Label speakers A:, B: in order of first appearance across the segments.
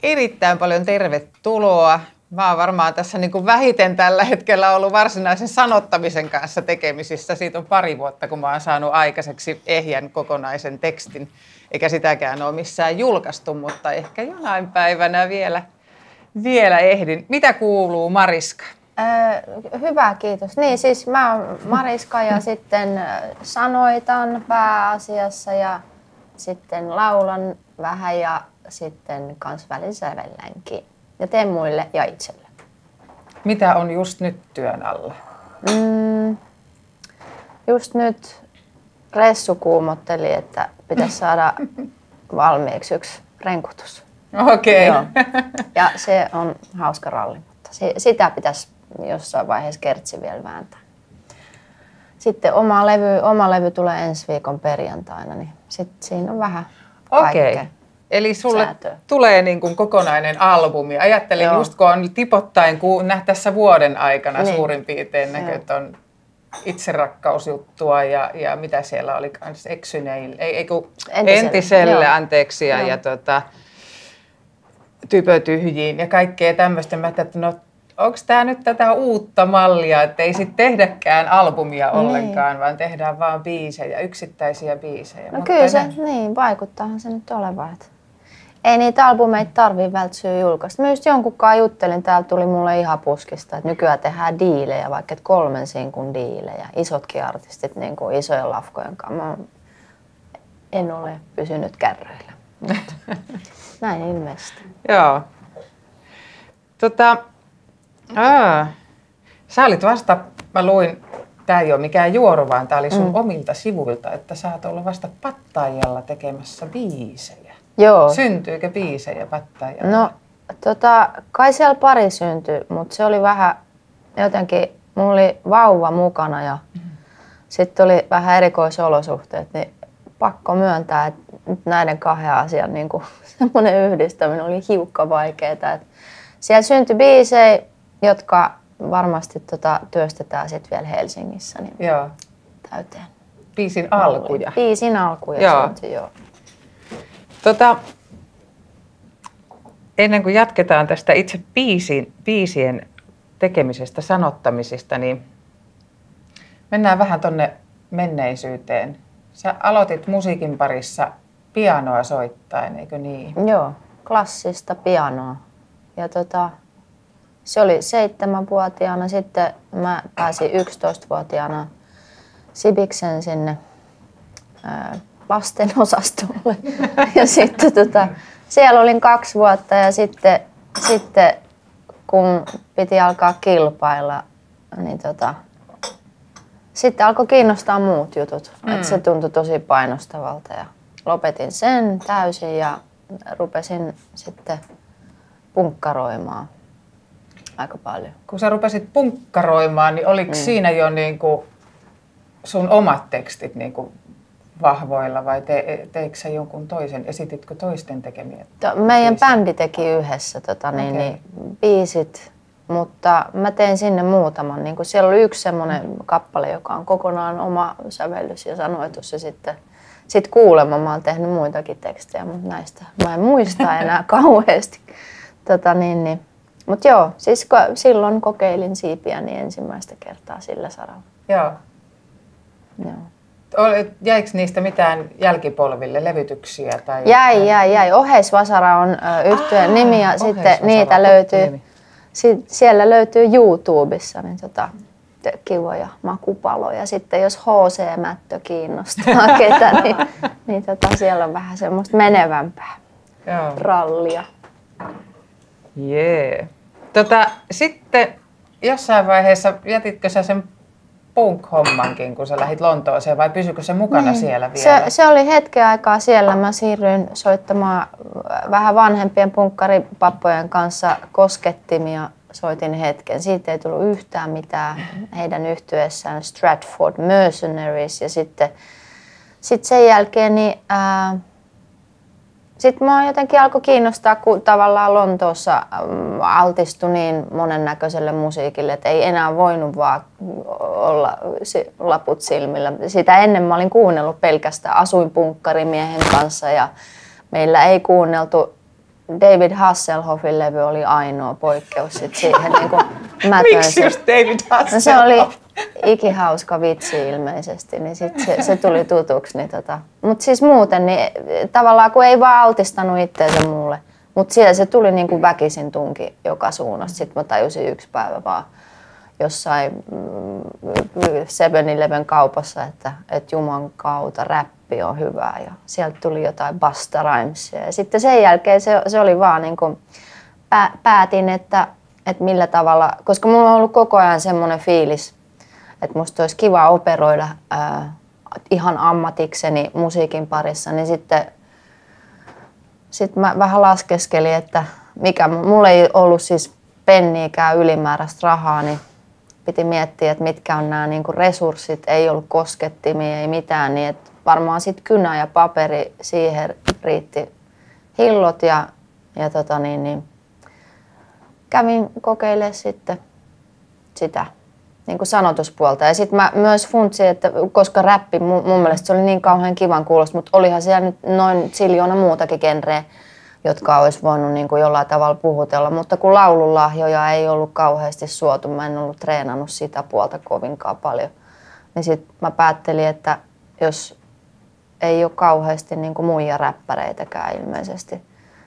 A: erittäin paljon tervetuloa. Mä oon varmaan tässä niin kuin vähiten tällä hetkellä ollut varsinaisen sanottamisen kanssa tekemisissä. Siitä on 2 vuotta, kun mä oon saanut aikaiseksi ehjän kokonaisen tekstin. Eikä sitäkään ole missään julkaistu, mutta ehkä jonain päivänä vielä ehdin. Mitä kuuluu, Mariska?
B: Hyvä, kiitos. Niin, siis mä oon Mariska ja sitten sanoitan pääasiassa ja sitten laulan vähän ja sitten kans välillä sävellänkin. Ja teen muille ja itselle.
A: Mitä on just nyt työn alla?
B: Just nyt Ressu kuumotteli, että pitäisi saada valmiiksi yksi renkutus.
A: Okei. Okay.
B: Ja se on hauska ralli, mutta sitä pitäisi jossain vaiheessa Kertsi vielä vääntää. Sitten oma levy tulee ensi viikon perjantaina, niin sitten siinä on vähän kaikkea.
A: Okay. Eli sulle tulee niin kuin kokonainen albumi. Ajattelin just kun on tipottain tässä vuoden aikana niin. Suurin piirtein että on itserakkausjuttua ja mitä siellä oli kans entiselle anteeksi ja typötyhjiin ja kaikkea tämmöistä. Mä ajattelin, että no onko tämä nyt tätä uutta mallia, että ei sitten tehdäkään albumia ollenkaan, vaan tehdään vaan biisejä, yksittäisiä biisejä.
B: No mutta kyllä se, niin vaikuttaahan se nyt olevan. Ei niitä albumeita tarvii vältsyä julkaista. Mä just jonkunkaan juttelin, täällä tuli mulle ihan puskista, että nykyään tehdään diilejä, vaikka 3 sinkun diilejä. Isotkin artistit niin kuin isojen lafkojen kanssa. Mä en ole pysynyt kärryillä, mutta näin ilmeisesti.
A: Joo. Sä olit vasta, mä luin, tää ei ole mikään juoru, vaan tää oli sun omilta sivuilta, että sä oot ollut vasta Pattajalla tekemässä biisejä.
B: Joo.
A: Syntyykö biisejä Pattajalla?
B: No, kai siellä pari syntyi, mutta se oli vähän jotenkin, mulla oli vauva mukana ja sitten oli vähän erikoisolosuhteet, niin pakko myöntää, että näiden 2 asian niin semmoinen yhdistäminen oli hiukka vaikeaa. Siellä syntyi biisejä, jotka varmasti työstetään sitten vielä Helsingissä niin täyteen.
A: Biisin alkuja.
B: Biisin alkuja syntyi, joo.
A: Ennen kuin jatketaan tästä itse biisien tekemisestä, sanottamisesta, niin mennään vähän tonne menneisyyteen. Sä aloitit musiikin parissa pianoa soittaen, eikö niin?
B: Joo, klassista pianoa. Ja se oli 7-vuotiaana, sitten mä pääsin 11-vuotiaana Sibiksen sinne lastenosastolle. Ja sitten siellä olin 2 vuotta ja sitten kun piti alkaa kilpailla, niin sitten alkoi kiinnostaa muut jutut. Et se tuntui tosi painostavalta ja lopetin sen täysin ja rupesin sitten punkkaroimaan aika paljon.
A: Kun sä rupesit punkkaroimaan, niin oliko siinä jo niinku sun omat tekstit niinku vahvoilla vai teikö sä jonkun toisen? Esititkö toisten tekemiä?
B: Meidän bändi teki yhdessä niin biisit, mutta mä tein sinne muutaman. Niin siellä oli yksi semmoinen kappale, joka on kokonaan oma sävellys ja sanoitus ja sitten kuulemma mä oon tehnyt muitakin tekstejä, mutta näistä mä en muista enää kauheasti. Mutta joo, siis silloin kokeilin siipiäni ensimmäistä kertaa sillä saralla.
A: Joo.
B: Joo.
A: Jäikö niistä mitään jälkipolville levytyksiä? Tai
B: Jäi. Oheisvasara on yhtyeen nimi ja sitten niitä löytyy, siellä löytyy YouTubessa niin kivoja makupaloja. Sitten jos HC-mättö kiinnostaa ketä, niin siellä on vähän semmoista menevämpää rallia.
A: Jee. Sitten jossain vaiheessa jätitkö sä sen punk-hommankin, kun sä lähdit Lontooseen, vai pysyikö se mukana siellä vielä?
B: Se oli hetken aikaa siellä. Mä siirryin soittamaan vähän vanhempien punkkaripappojen kanssa koskettimia. Soitin hetken. Siitä ei tullut yhtään mitään heidän yhtyeessään Stratford Mercenaries. Ja sitten sen jälkeen niin, sitten mua jotenkin alkoi kiinnostaa, kun tavallaan Lontoossa altistui niin monennäköiselle musiikille, että ei enää voinut vaan olla laput silmillä. Sitä ennen mä olin kuunnellut pelkästään, asuin punkkarimiehen kanssa ja meillä ei kuunneltu David Hasselhoffin levy oli ainoa poikkeus sit siihen niin kuin
A: Miksi just David Hasselhoff?
B: No se oli ikihauska vitsi ilmeisesti, niin sit se tuli tutuksi. Niin Mutta siis muuten, niin tavallaan kun ei vaan altistanut itteensä mulle, mutta siellä se tuli niin kuin väkisin tunki joka suunnasta. Sitten mä tajusin yksi päivä vaan jossain 7-Eleven kaupassa, että Juman kautta räppi on hyvää ja sieltä tuli jotain Busta Rhymesia. Ja sitten sen jälkeen se oli vaan niin kuin päätin, että millä tavalla, koska mulla on ollut koko ajan semmoinen fiilis, että musta olisi kiva operoida ihan ammatikseni musiikin parissa, niin sitten mä vähän laskeskelin, että mulla ei ollut siis penniikään ylimääräistä rahaa, niin piti miettiä, että mitkä on nämä niin kuin resurssit, ei ollut koskettimia, ei mitään, niin että varmaan sitten kynä ja paperi, siihen riitti hillot ja kävin kokeilemaan sitten sitä niin kuin sanotuspuolta. Ja sitten mä myös funtsin, että koska räppi mun mielestä se oli niin kauhean kivan kuulosta, mutta olihan siellä nyt noin ziljoona muutakin genreä, jotka olisi voinut niin kuin jollain tavalla puhutella. Mutta kun laululahjoja ei ollut kauheasti suotu, mä en ollut treenannut sitä puolta kovinkaan paljon, niin sitten mä päättelin, että jos ei ole kauheasti niin kuin muija räppäreitäkään ilmeisesti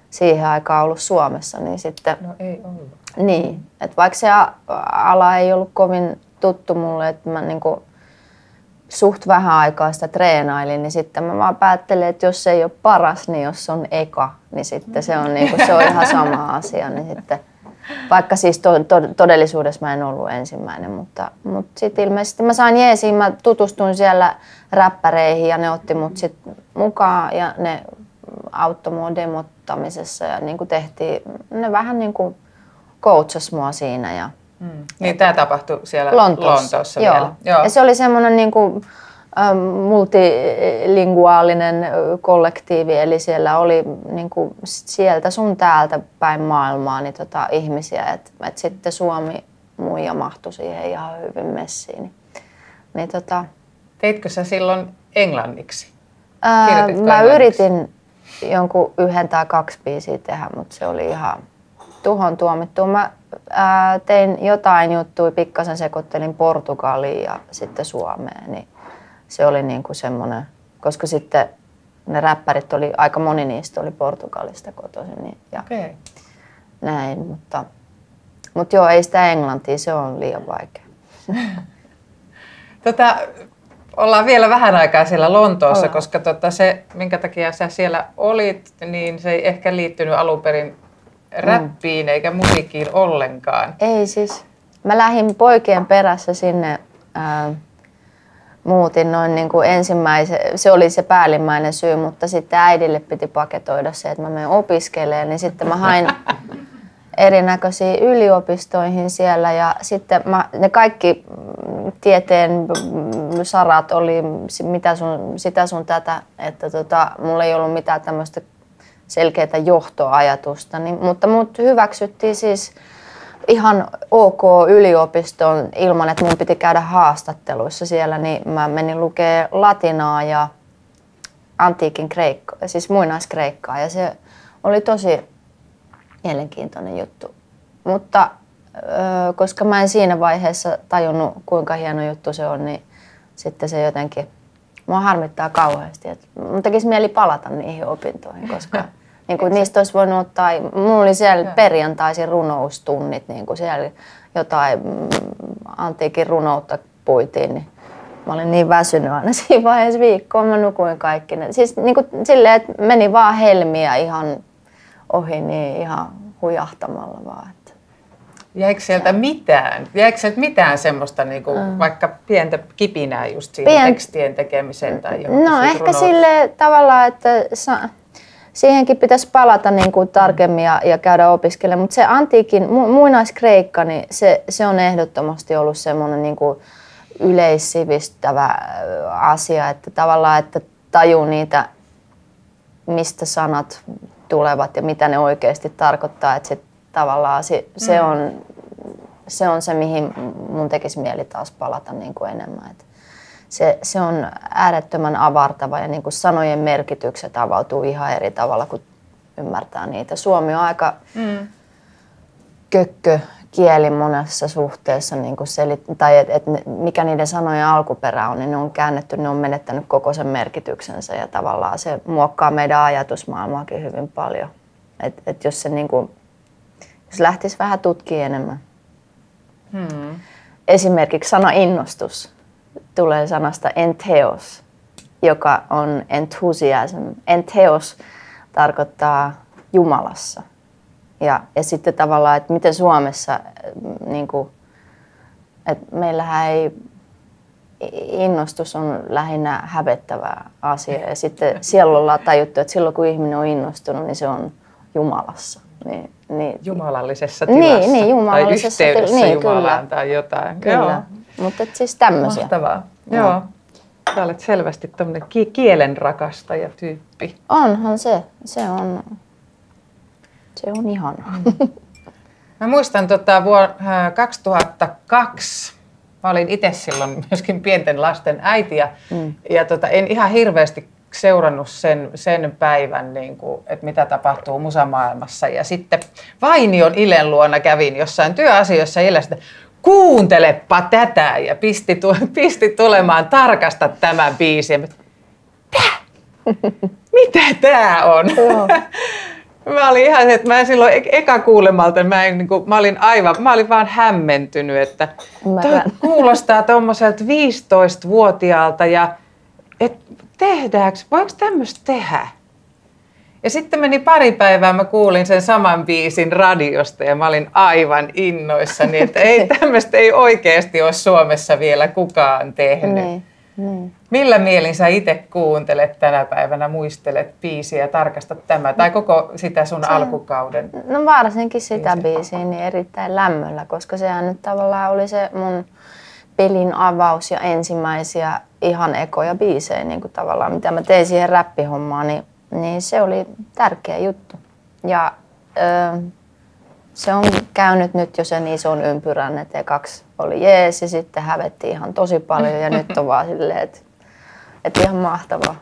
B: siihen aikaan ollut Suomessa, niin sitten...
A: No ei ollut.
B: Niin, että vaikka se ala ei ollut kovin tuttu mulle, että mä niinku suht vähän aikaa sitä treenailin, niin sitten mä vaan päättelin, että jos se ei ole paras, niin jos se on eka, niin sitten se on, niinku, se on ihan sama asia. Niin sitten, vaikka siis todellisuudessa mä en ollut ensimmäinen, mutta sitten ilmeisesti mä sain jeesiin, mä tutustuin siellä räppäreihin ja ne otti mut sitten mukaan ja ne auttoi mua demottamisessa ja niinku tehtiin, ne vähän niinku coachas mua siinä. Ja
A: Niin tämä tapahtui siellä Lontoossa
B: joo.
A: vielä. Joo.
B: Ja se oli semmoinen niinku, multilinguaalinen kollektiivi, eli siellä oli niinku, sieltä sun täältä päin maailmaa niin ihmisiä, että sitten Suomi muija mahtui siihen ihan hyvin messiin. Niin,
A: Teitkö sä silloin englanniksi?
B: Mä yritin jonkun 1 tai 2 biisiä tehdä, mutta se oli ihan tuhon tuomittu. Mä tein jotain juttuja, pikkasen sekoittelin Portugaliin ja sitten Suomeen, niin se oli niinku semmoinen, koska sitten ne räppärit oli, aika moni niistä oli Portugalista kotoisin niin, ja näin, mutta joo, ei sitä englantia, se on liian vaikea.
A: Ollaan vielä vähän aikaa siellä Lontoossa, koska se, minkä takia sä siellä olit, niin se ei ehkä liittynyt alun perin räppiin eikä musiikkiin ollenkaan.
B: Ei siis. Mä lähdin poikien perässä sinne, muutin noin niin kuin se oli se päällimmäinen syy, mutta sitten äidille piti paketoida se, että mä menen opiskelemaan, niin sitten mä hain erinäköisiin yliopistoihin siellä ja sitten ne kaikki tieteen sarat oli sitä sun tätä, että mulla ei ollut mitään tämmöistä selkeää johtoajatusta, mutta mut hyväksyttiin siis ihan ok yliopistoon ilman, että mun piti käydä haastatteluissa siellä, niin mä menin lukee latinaa ja antiikin kreikkaa, siis muinaiskreikkaa ja se oli tosi mielenkiintoinen juttu. Mutta koska mä en siinä vaiheessa tajunnut, kuinka hieno juttu se on, niin sitten se jotenkin, mua harmittaa kauheasti. Mun tekisi mieli palata niihin opintoihin, koska niin kuin niistä olisi voinut ottaa, mulla oli siellä perjantaisin runoustunnit, niin kuin siellä jotain antiikin runoutta puitiin, niin mä olin niin väsynyt aina siinä vaiheessa viikkoon, mä nukuin kaikki. Siis niin kuin silleen, että meni vaan helmiä ihan ohi, niin ihan hujahtamalla vaan.
A: Jäikö sieltä mitään semmoista niinku, vaikka pientä kipinää just siitä tekstien tekemiseen tai johonkin?
B: No ehkä sille tavallaan, että siihenkin pitäisi palata niin kuin tarkemmin ja käydä opiskelemaan, mutta se antiikin muinaiskreikka, niin se on ehdottomasti ollut semmoinen niin kuin yleissivistävä asia, että tavallaan että tajuu niitä, mistä sanat tulevat ja mitä ne oikeasti tarkoittaa, että tavallaan se on se, mihin mun tekisi mieli taas palata niin kuin enemmän. Et se on äärettömän avartava ja niin kuin sanojen merkitykset avautuu ihan eri tavalla kuin ymmärtää niitä. Suomi on aika kökkökieli monessa suhteessa, niin kuin tai mikä niiden sanojen alkuperä on, niin ne on käännetty, ne on menettänyt koko sen merkityksensä ja tavallaan se muokkaa meidän ajatusmaailmaakin hyvin paljon. Et jos se niin kuin, jos lähtisi vähän tutkimaan enemmän. Esimerkiksi sana innostus tulee sanasta entheos, joka on enthusiasm. Entheos tarkoittaa Jumalassa. Ja sitten tavallaan, että miten Suomessa, niin kuin, että meillähän ei, innostus on lähinnä hävettävä asia. Ja sitten siellä ollaan tajuttu, että silloin kun ihminen on innostunut, niin se on Jumalassa. Niin,
A: jumalallisessa tilassa
B: niin, jumalallisessa
A: tai yhteydessä
B: niin,
A: Jumalaan
B: kyllä.
A: tai jotain.
B: Kyllä, mutta siis tämmöisiä.
A: Mahtavaa. Joo. Sä olet selvästi tämmöinen kielen rakastajatyyppi.
B: Onhan se. Se on ihanaa.
A: Mä muistan vuonna 2002. Mä olin itse silloin myöskin pienten lasten äiti ja en ihan hirveästi seurannut sen päivän, niin kuin, että mitä tapahtuu musamaailmassa. Ja sitten Vainion Ilen luona kävin jossain työasioissa Ilestä. Kuuntelepa tätä ja pisti tulemaan tarkasta tämän biisin. Mitä tää on? Mä olin ihan se, että mä silloin eka kuulemalta mä olin vaan hämmentynyt, että kuulostaa tommoselta 15-vuotiaalta ja voiko tämmöistä tehdä? Ja sitten meni pari päivää, mä kuulin sen saman biisin radiosta ja mä olin aivan innoissani, että tämmöistä ei oikeasti ole Suomessa vielä kukaan tehnyt. Niin. Millä mielin sä itse kuuntelet tänä päivänä, muistelet biisiä ja tarkastat tämä, tai koko sitä sun alkukauden?
B: No varsinkin sitä biisiä niin erittäin lämmöllä, koska sehän nyt tavallaan oli se mun pelin avaus ja ensimmäisiä ihan ekoja biisejä, niin kuin tavallaan mitä mä tein siihen räppihommaan, niin se oli tärkeä juttu. Ja se on käynyt nyt jo sen ison ympyrän, että ekaksi oli jees ja sitten hävettiin ihan tosi paljon ja nyt on vaan silleen, että ihan mahtavaa.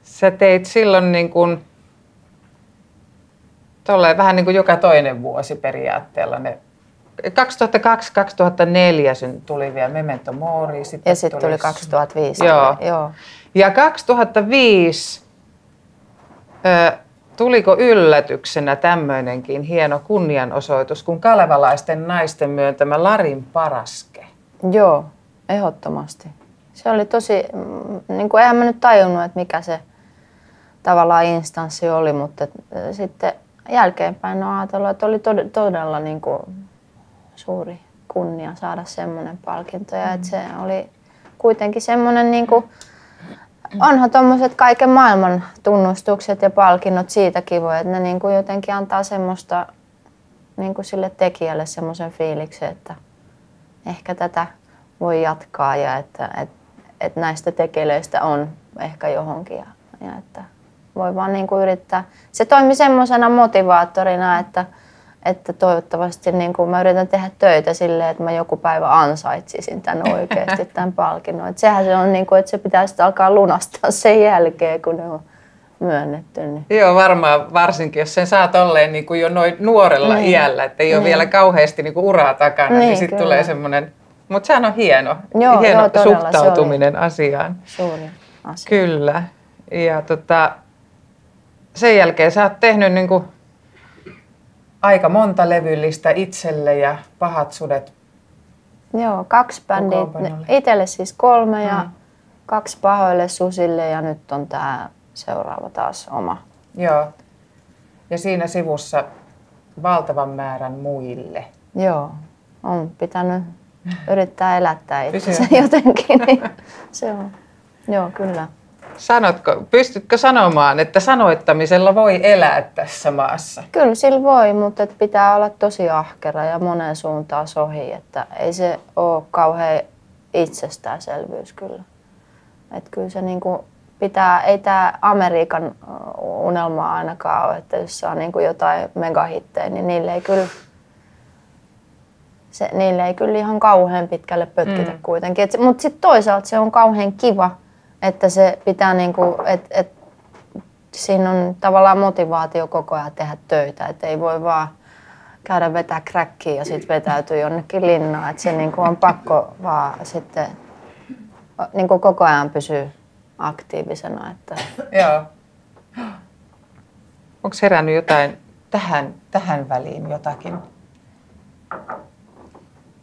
A: Sä teit silloin niin kuin, vähän niin kuin joka toinen vuosi periaatteella. 2002-2004 tuli vielä Memento Mori.
B: Ja sitten tuli 2005.
A: Joo. Ja 2005 tuliko yllätyksenä tämmöinenkin hieno kunnianosoitus kuin kalevalaisten naisten myöntämä Larin Paraske?
B: Joo, ehdottomasti. Se oli tosi, niin kuin eihän mä nyt tajunnut, että mikä se tavallaan instanssi oli, mutta sitten jälkeenpäin on ajatellut, että oli todella niin kuin suuri kunnia saada semmoinen palkinto ja että se oli kuitenkin semmoinen niin kuin, onhan tommoset kaiken maailman tunnustukset ja palkinnot siitä kivoja, että ne niin kuin jotenkin antaa semmoista niin kuin sille tekijälle semmoisen fiiliksen, että ehkä tätä voi jatkaa ja että näistä tekeleistä on ehkä johonkin ja että voi vaan niin kuin yrittää. Se toimi semmoisena motivaattorina, että toivottavasti niin kuin mä yritän tehdä töitä silleen, että mä joku päivä ansaitsisin tämän oikeasti tämän palkinnon. Että sehän se on, niin kuin, että se pitäisi alkaa lunastaa sen jälkeen, kun ne on myönnetty. Niin.
A: Joo, varmaan varsinkin, jos sen saa tolleen niin kuin jo noin nuorella iällä, että ei ole vielä kauheasti niin kuin uraa takana, niin sitten tulee semmoinen. Mutta sehän on hieno suhtautuminen asiaan.
B: Suuri asia.
A: Kyllä. Ja sen jälkeen sä oot tehnyt niin kuin aika monta levyllistä itselle ja Pahat sudet.
B: Joo, 2 bändiä. Itselle siis 3 ja 2 Pahoille susille ja nyt on tää seuraava taas oma.
A: Joo. Ja siinä sivussa valtavan määrän muille.
B: Joo, on pitänyt yrittää elättää itsensä jotenkin. Niin se on. Joo, kyllä.
A: Pystytkö sanomaan, että sanoittamisella voi elää tässä maassa?
B: Kyllä sillä voi, mutta pitää olla tosi ahkera ja moneen suuntaan sohi, että ei se ole kauhean itsestäänselvyys kyllä. Että kyllä se niinku pitää, ei tämä Amerikan unelma ainakaan ole, että jos saa niinku jotain megahittejä, niin niille ei kyllä ihan kauhean pitkälle pötkitä kuitenkin. Mutta sitten toisaalta se on kauhean kiva, että se pitää niinku, siinä on tavallaan motivaatio koko ajan tehdä töitä, että ei voi vaan käydä vetää crackia ja sitten vetäytyy jonnekin linnaan, että se niinku on pakko vaan sitten niinku koko ajan pysyä aktiivisena. Että.
A: Joo. Onko herännyt jotain tähän väliin jotakin?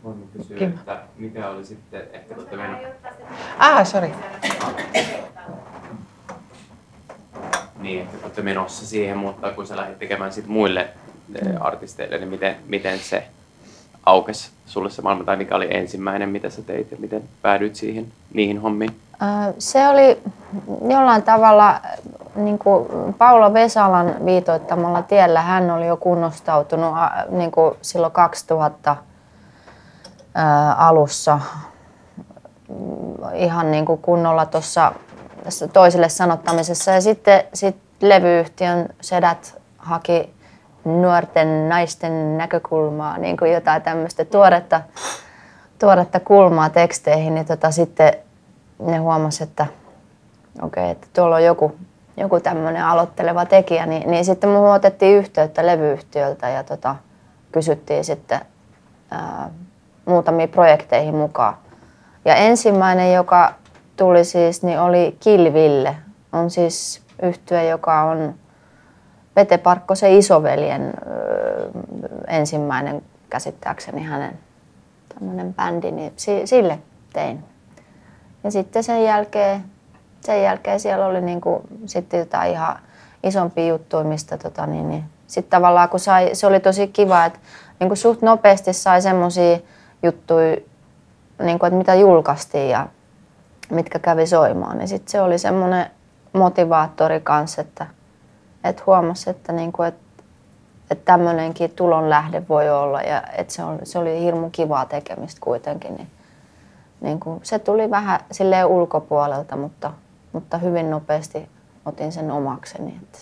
C: Voin kysyä, että mikä oli sitten ehkä
A: Sori.
C: Niin, että olette menossa siihen, mutta kun sä lähdit tekemään sit muille artisteille, niin miten se aukesi sulle se maailma, tai mikä oli ensimmäinen, mitä sä teit ja miten päädyit niihin hommiin?
B: Se oli jollain tavalla niin kuin Paula Vesalan viitoittamalla tiellä. Hän oli jo kunnostautunut niin kuin silloin 2000 alussa ihan niin kuin kunnolla tuossa toiselle sanottamisessa. Ja sitten levyyhtiön sedät haki nuorten naisten näkökulmaa, niin kuin jotain tämmöistä tuoretta kulmaa teksteihin, niin sitten ne huomasi, että okei, että tuolla on joku tämmöinen aloitteleva tekijä, niin sitten mun otettiin yhteyttä levyyhtiöltä ja kysyttiin sitten muutamiin projekteihin mukaan. Ja ensimmäinen, joka tuli siis, niin oli Kill Ville. On siis yhtye, joka on Pete Parkkosen isoveljen ensimmäinen käsittääkseni hänen tämmöinen bändi, niin sille tein. Ja sitten sen jälkeen siellä oli niinku sitten jotain ihan isompia juttuja, mistä sitten tavallaan kun se oli tosi kiva, että niinku suht nopeasti sai semmosia juttuja, niinku, että mitä julkaistiin ja mitkä kävi soimaan, niin sitten se oli semmoinen motivaattori kanssa, että huomasi, että niinku, että tämmöinenkin tulonlähde voi olla ja että se oli hirmu kivaa tekemistä kuitenkin. Niin kuin, se tuli vähän silleen ulkopuolelta, mutta hyvin nopeasti otin sen omakseni, että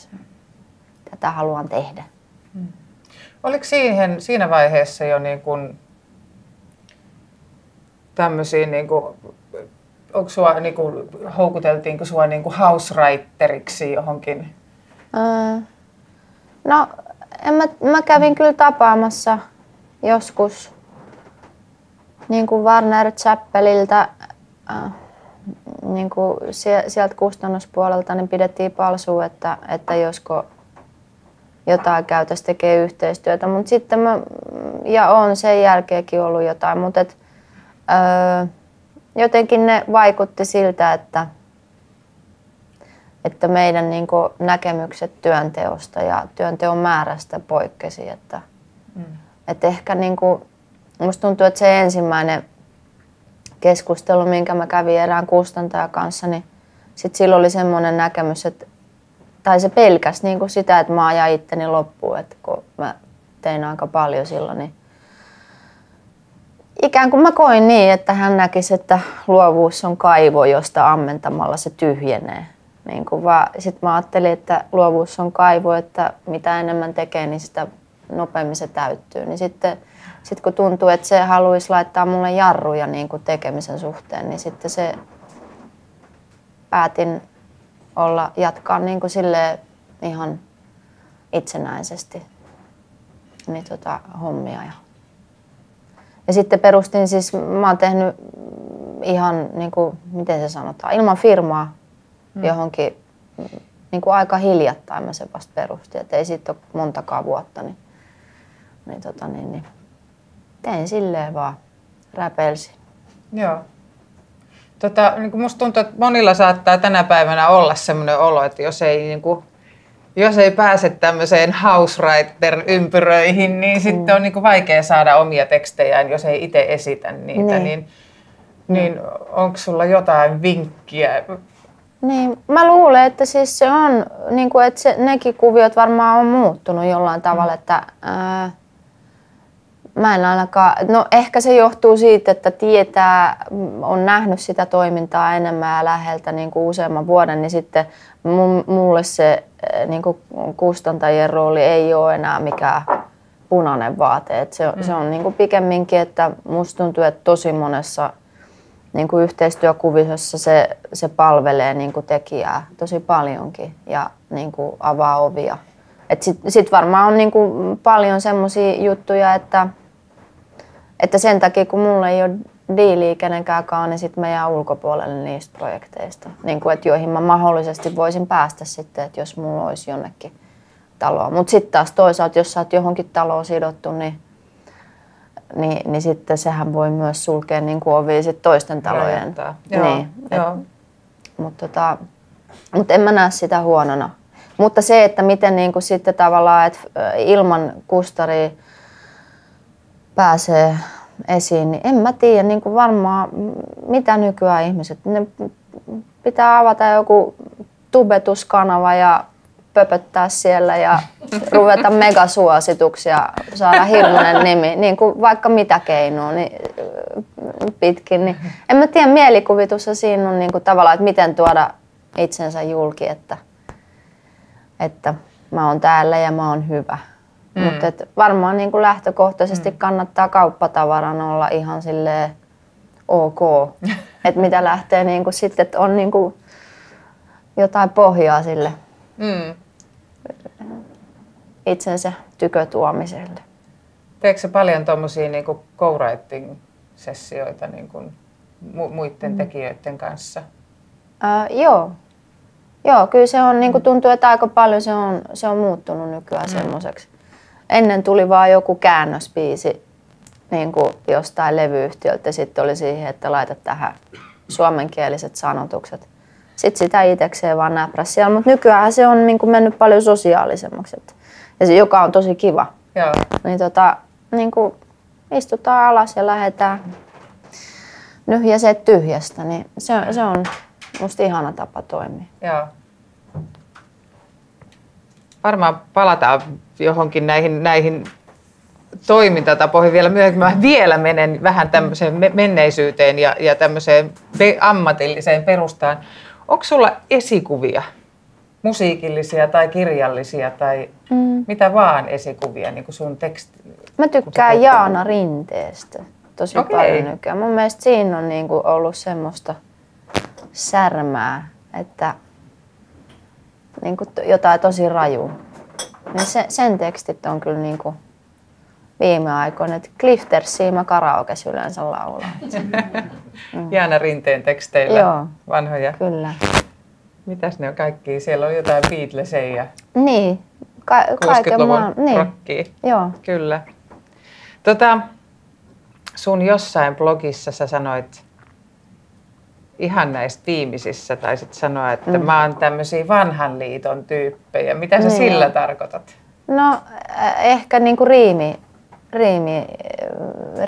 B: tätä haluan tehdä.
A: Oliko siinä vaiheessa jo niin kuin tämmöisiä, niin kuin, onko sua, niin kuin, houkuteltiinko sua niin kuin housewriteriksi johonkin?
B: No, mä kävin kyllä tapaamassa joskus niin kuin Warner Chappelliltä, niin kuin sieltä kustannuspuolelta niin pidettiin palsua, että josko jotain käytäisiin tekemään yhteistyötä, mutta sitten ja on sen jälkeenkin ollut jotain, mutta jotenkin ne vaikutti siltä, että meidän niin kuin näkemykset työnteosta ja työnteon määrästä poikkesi, että ehkä niin kuin, musta tuntuu, että se ensimmäinen keskustelu, minkä mä kävin erään kustantajan kanssa, niin sit silloin oli semmoinen näkemys, tai se pelkäsi niin kuin sitä, että mä ajan itteni loppuun, että kun mä tein aika paljon silloin, niin ikään kuin mä koin niin, että hän näkisi, että luovuus on kaivo, josta ammentamalla se tyhjenee. Niin kuin sit mä ajattelin, että luovuus on kaivo, että mitä enemmän tekee, niin sitä nopeammin se täyttyy. Niin sitten kun tuntuu, että se haluaisi laittaa mulle jarruja niin kuin tekemisen suhteen, niin sitten päätin jatkaa niin kuin silleen ihan itsenäisesti niin hommia. Ja sitten perustin siis, mä oon tehnyt ihan niin kuin, miten se sanotaan, ilman firmaa johonkin niin kuin aika hiljattain mä se vasta perustin, että ei siitä ole montakaan vuotta, niin tein silleen vaan, räpelsin.
A: Joo. Niin kuin musta tuntuu, että monilla saattaa tänä päivänä olla semmoinen olo, että jos ei pääse tämmöiseen housewriter-ympyröihin, niin sitten on niin kuin vaikea saada omia tekstejään, jos ei itse esitä niitä. Niin onko sulla jotain vinkkiä?
B: Niin, mä luulen, että siis se on, niin kuin, että nekin kuviot varmaan on muuttunut jollain tavalla, että mä en ainakaan, no ehkä se johtuu siitä, että on nähnyt sitä toimintaa enemmän ja läheltä niin kuin useamman vuoden, niin sitten mulle se niin kuin kustantajien rooli ei ole enää mikään punainen vaate. Että se on niin kuin pikemminkin, että musta tuntuu, että tosi monessa niin kuin yhteistyökuviossa se palvelee niin kuin tekijää tosi paljonkin ja niin kuin avaa ovia. Sitten varmaan on niin kuin paljon semmoisia juttuja, että sen takia kun mulla ei ole diiliä kenenkään kanssa, niin sitten mä jään ulkopuolelle niistä projekteista, niin kuin, että joihin mä mahdollisesti voisin päästä sitten, että jos mulla olisi jonnekin taloa. Mutta sitten taas toisaalta, jos sä oot johonkin taloon sidottu, niin sitten sehän voi myös sulkea niin kuin ovia sit toisten talojen. Niin, mutta en mä näe sitä huonona. Mutta se, että miten niin kuin sitten tavallaan, että ilman kustaria pääsee esiin, niin en mä tiedä niin kuin varmaan mitä nykyään ihmiset. Ne pitää avata joku tubetuskanava ja pöpöttää siellä ja ruveta megasuosituksia, saada hirmuinen nimi, niin kuin vaikka mitä keinoa niin pitkin. Niin en mä tiedä, mielikuvitus siinä on niin kuin tavallaan, että miten tuoda itsensä julki, että mä oon täällä ja mä oon hyvä. Mutta varmaan niin kuin lähtökohtaisesti kannattaa kauppatavaran olla ihan silleen ok, että mitä lähtee niin kuin sitten, että on niin kuin jotain pohjaa sille itsensä tykötuomiselle.
A: Teekö sä paljon tommosia niin kuin co-writing-sessioita niin kuin muiden tekijöiden kanssa? Joo, kyllä se on, niin kuin tuntuu, että aika paljon se on muuttunut nykyään semmoiseksi. Ennen tuli vaan joku käännösbiisi niin kuin jostain levyyhtiöltä ja sitten oli siihen, että laita tähän suomenkieliset sanotukset. Sitten sitä itsekseen vaan näpräsi siellä, mutta nykyään se on niin kuin mennyt paljon sosiaalisemmaksi, ja se, joka on tosi kiva. Joo.
B: Niin, niin kuin istutaan alas ja lähdetään nyhjäseen tyhjästä, niin se on musta ihana tapa toimia.
A: Joo. Varmaan palataan johonkin näihin toimintatapoihin vielä myöhemmin. Mä vielä menen vähän tämmöiseen menneisyyteen ja tämmöiseen ammatilliseen perustaan. Onko sulla esikuvia, musiikillisia tai kirjallisia tai mitä vaan esikuvia niin kuin sun teksti?
B: Mä tykkään Jaana Rinteestä tosi paljon nykyään. Mun mielestä siinä on niin kuin ollut semmoista särmää, että niin kuin jotain tosi rajua. Sen tekstit on kyllä niin kuin viime aikoina, että Cliftersia mä karaokes yleensä laulaa.
A: Jaana Rinteen teksteillä.
B: Joo,
A: vanhoja.
B: Kyllä.
A: Mitäs ne on kaikki? Siellä on jotain Beatlesia.
B: Niin.
A: 60-luvun rockia.
B: Joo.
A: Kyllä. Sun jossain blogissa sä sanoit ihan näissä viimeisissä, taisit sanoa, että mä oon tämmöisiä vanhan liiton tyyppejä. Mitä sä sillä tarkoitat?
B: No ehkä niinku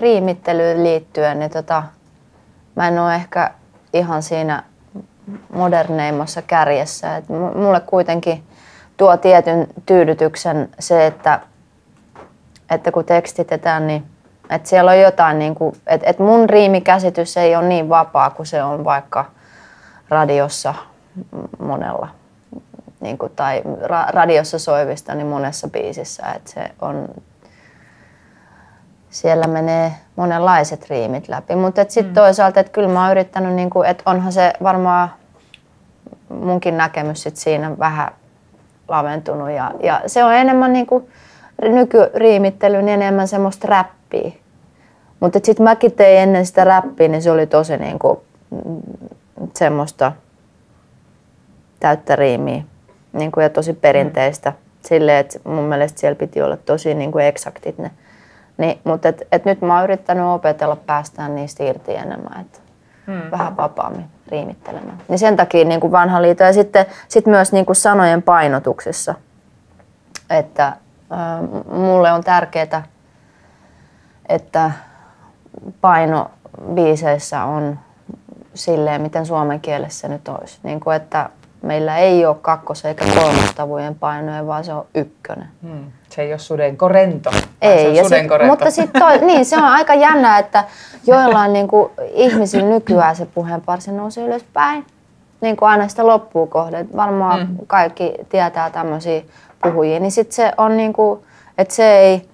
B: riimittelyyn liittyen, niin mä en ole ehkä ihan siinä moderneimmassa kärjessä. Et mulle kuitenkin tuo tietyn tyydytyksen se, että kun tekstitetään, niin että siellä on jotain, niin kuin, että mun riimikäsitys ei ole niin vapaa kuin se on vaikka radiossa monella. Niin kuin, tai radiossa soivista niin monessa biisissä. Että se on, siellä menee monenlaiset riimit läpi. Mutta sitten toisaalta, että kyllä mä oon yrittänyt, niin kuin, että onhan se varmaan munkin näkemys sit siinä vähän laventunut. Ja se on enemmän niin kuin nykyriimittely, niin enemmän semmoista räppiä. Mutta sitten mäkin tein ennen sitä räppiä, niin se oli tosi niin kuin semmoista täyttä riimiä niin kuin ja tosi perinteistä. Silleen, että mun mielestä siellä piti olla tosi niin kuin eksaktit ne. Niin, mutta et nyt mä oon yrittänyt opetella päästään niistä irti enemmän, että vähän vapaammin riimittelemään. Niin sen takia niin kuin vanha liito ja sitten myös niin kuin sanojen painotuksessa, että mulle on tärkeää, että paino biiseissä on silleen, miten suomen kielessä nyt olisi. Niin kuin, että meillä ei ole kakkos- eikä kolmostavujen painoja, vaan se on ykkönen.
A: Se ei ole sudenkorento.
B: Ei, mutta sitten niin, se on aika jännä, että joillain niin kuin, ihmisillä nykyään se puheenparsi nousee ylöspäin. Niin kuin aina sitä loppuun kohden. Varmaan kaikki tietää tämmöisiä puhujia. Niin sitten se on niin kuin, että se ei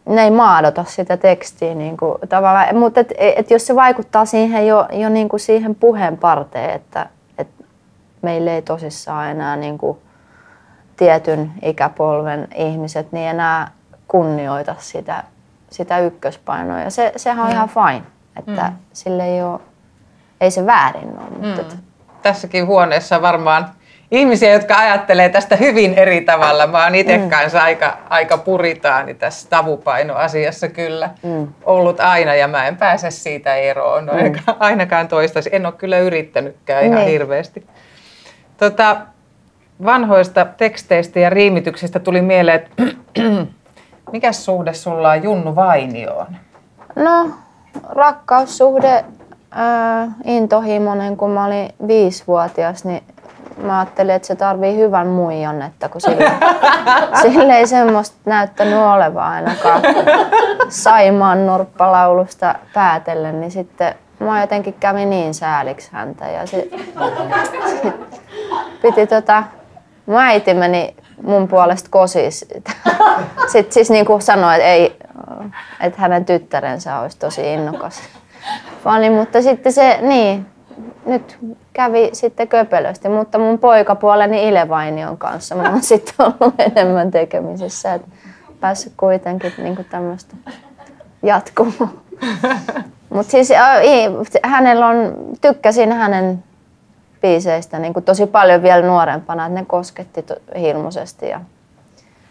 B: ne ei maadota sitä tekstiä niin kuin, tavallaan, mutta et jos se vaikuttaa siihen jo niin kuin siihen puheen parteen, että meillä ei tosissaan enää niin kuin tietyn ikäpolven ihmiset niin enää kunnioita sitä ykköspainoa ja sehän on ihan fine, että sille ei se väärin ole. Mutta
A: tässäkin huoneessa varmaan ihmisiä, jotka ajattelee tästä hyvin eri tavalla. Mä oon itse kanssa aika puritaani tässä tavupainoasiassa kyllä ollut aina ja mä en pääse siitä eroon. Ainakaan toistaiseksi. En ole kyllä yrittänytkään ihan hirveästi. Vanhoista teksteistä ja riimityksistä tuli mieleen, että mikä suhde sulla on Junnu Vainioon?
B: No, rakkaussuhde intohimoinen, kun mä olin 5-vuotias, niin mä ajattelin, että se tarvii hyvän muijan, että kun sille ei semmoista näyttänyt olevan ainakaan Saimaan Norppalaulusta päätellen, niin sitten mä jotenkin kävi niin sääliksi häntä ja sit piti mun äiti meni mun puolesta kosiin siitä. Sitten siis niin kuin sanoi, että hänen tyttärensä olisi tosi innokas fani, mutta sitten se, nyt kävi sitten köpelösti, mutta mun poikapuoleni Ile Vainion kanssa mä oon sitten ollut enemmän tekemisissä, että päässyt kuitenkin niin kuin tämmöistä jatkumaan. Mutta siis tykkäsin hänen biiseistä niin kuin tosi paljon vielä nuorempana, että ne kosketti hirmuisesti ja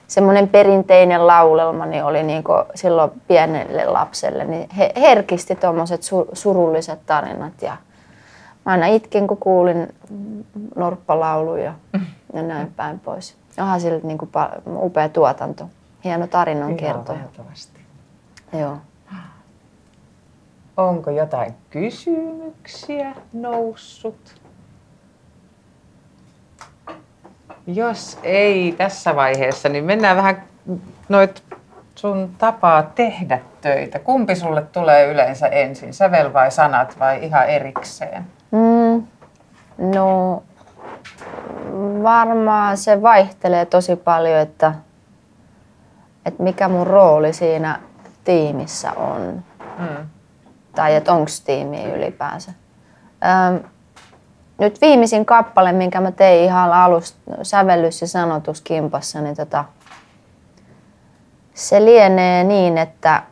B: semmoinen perinteinen laulelma niin oli niin kuin silloin pienelle lapselle, niin herkisti tommoset surulliset tarinat ja mä aina itkin, kun kuulin norppalauluja ja näin päin pois. Onhan sillä niin kuin upea tuotanto, hieno tarinankertoja. Joo.
A: Onko jotain kysymyksiä noussut? Jos ei tässä vaiheessa, niin mennään vähän noit sun tapaa tehdä töitä. Kumpi sulle tulee yleensä ensin, sävel vai sanat vai ihan erikseen?
B: No varmaan se vaihtelee tosi paljon, että mikä mun rooli siinä tiimissä on. Tai että onko tiimiä ylipäänsä. Nyt viimeisin kappale, minkä mä tein ihan alusta sävellys- ja sanotuskimpassa, niin se lienee niin, että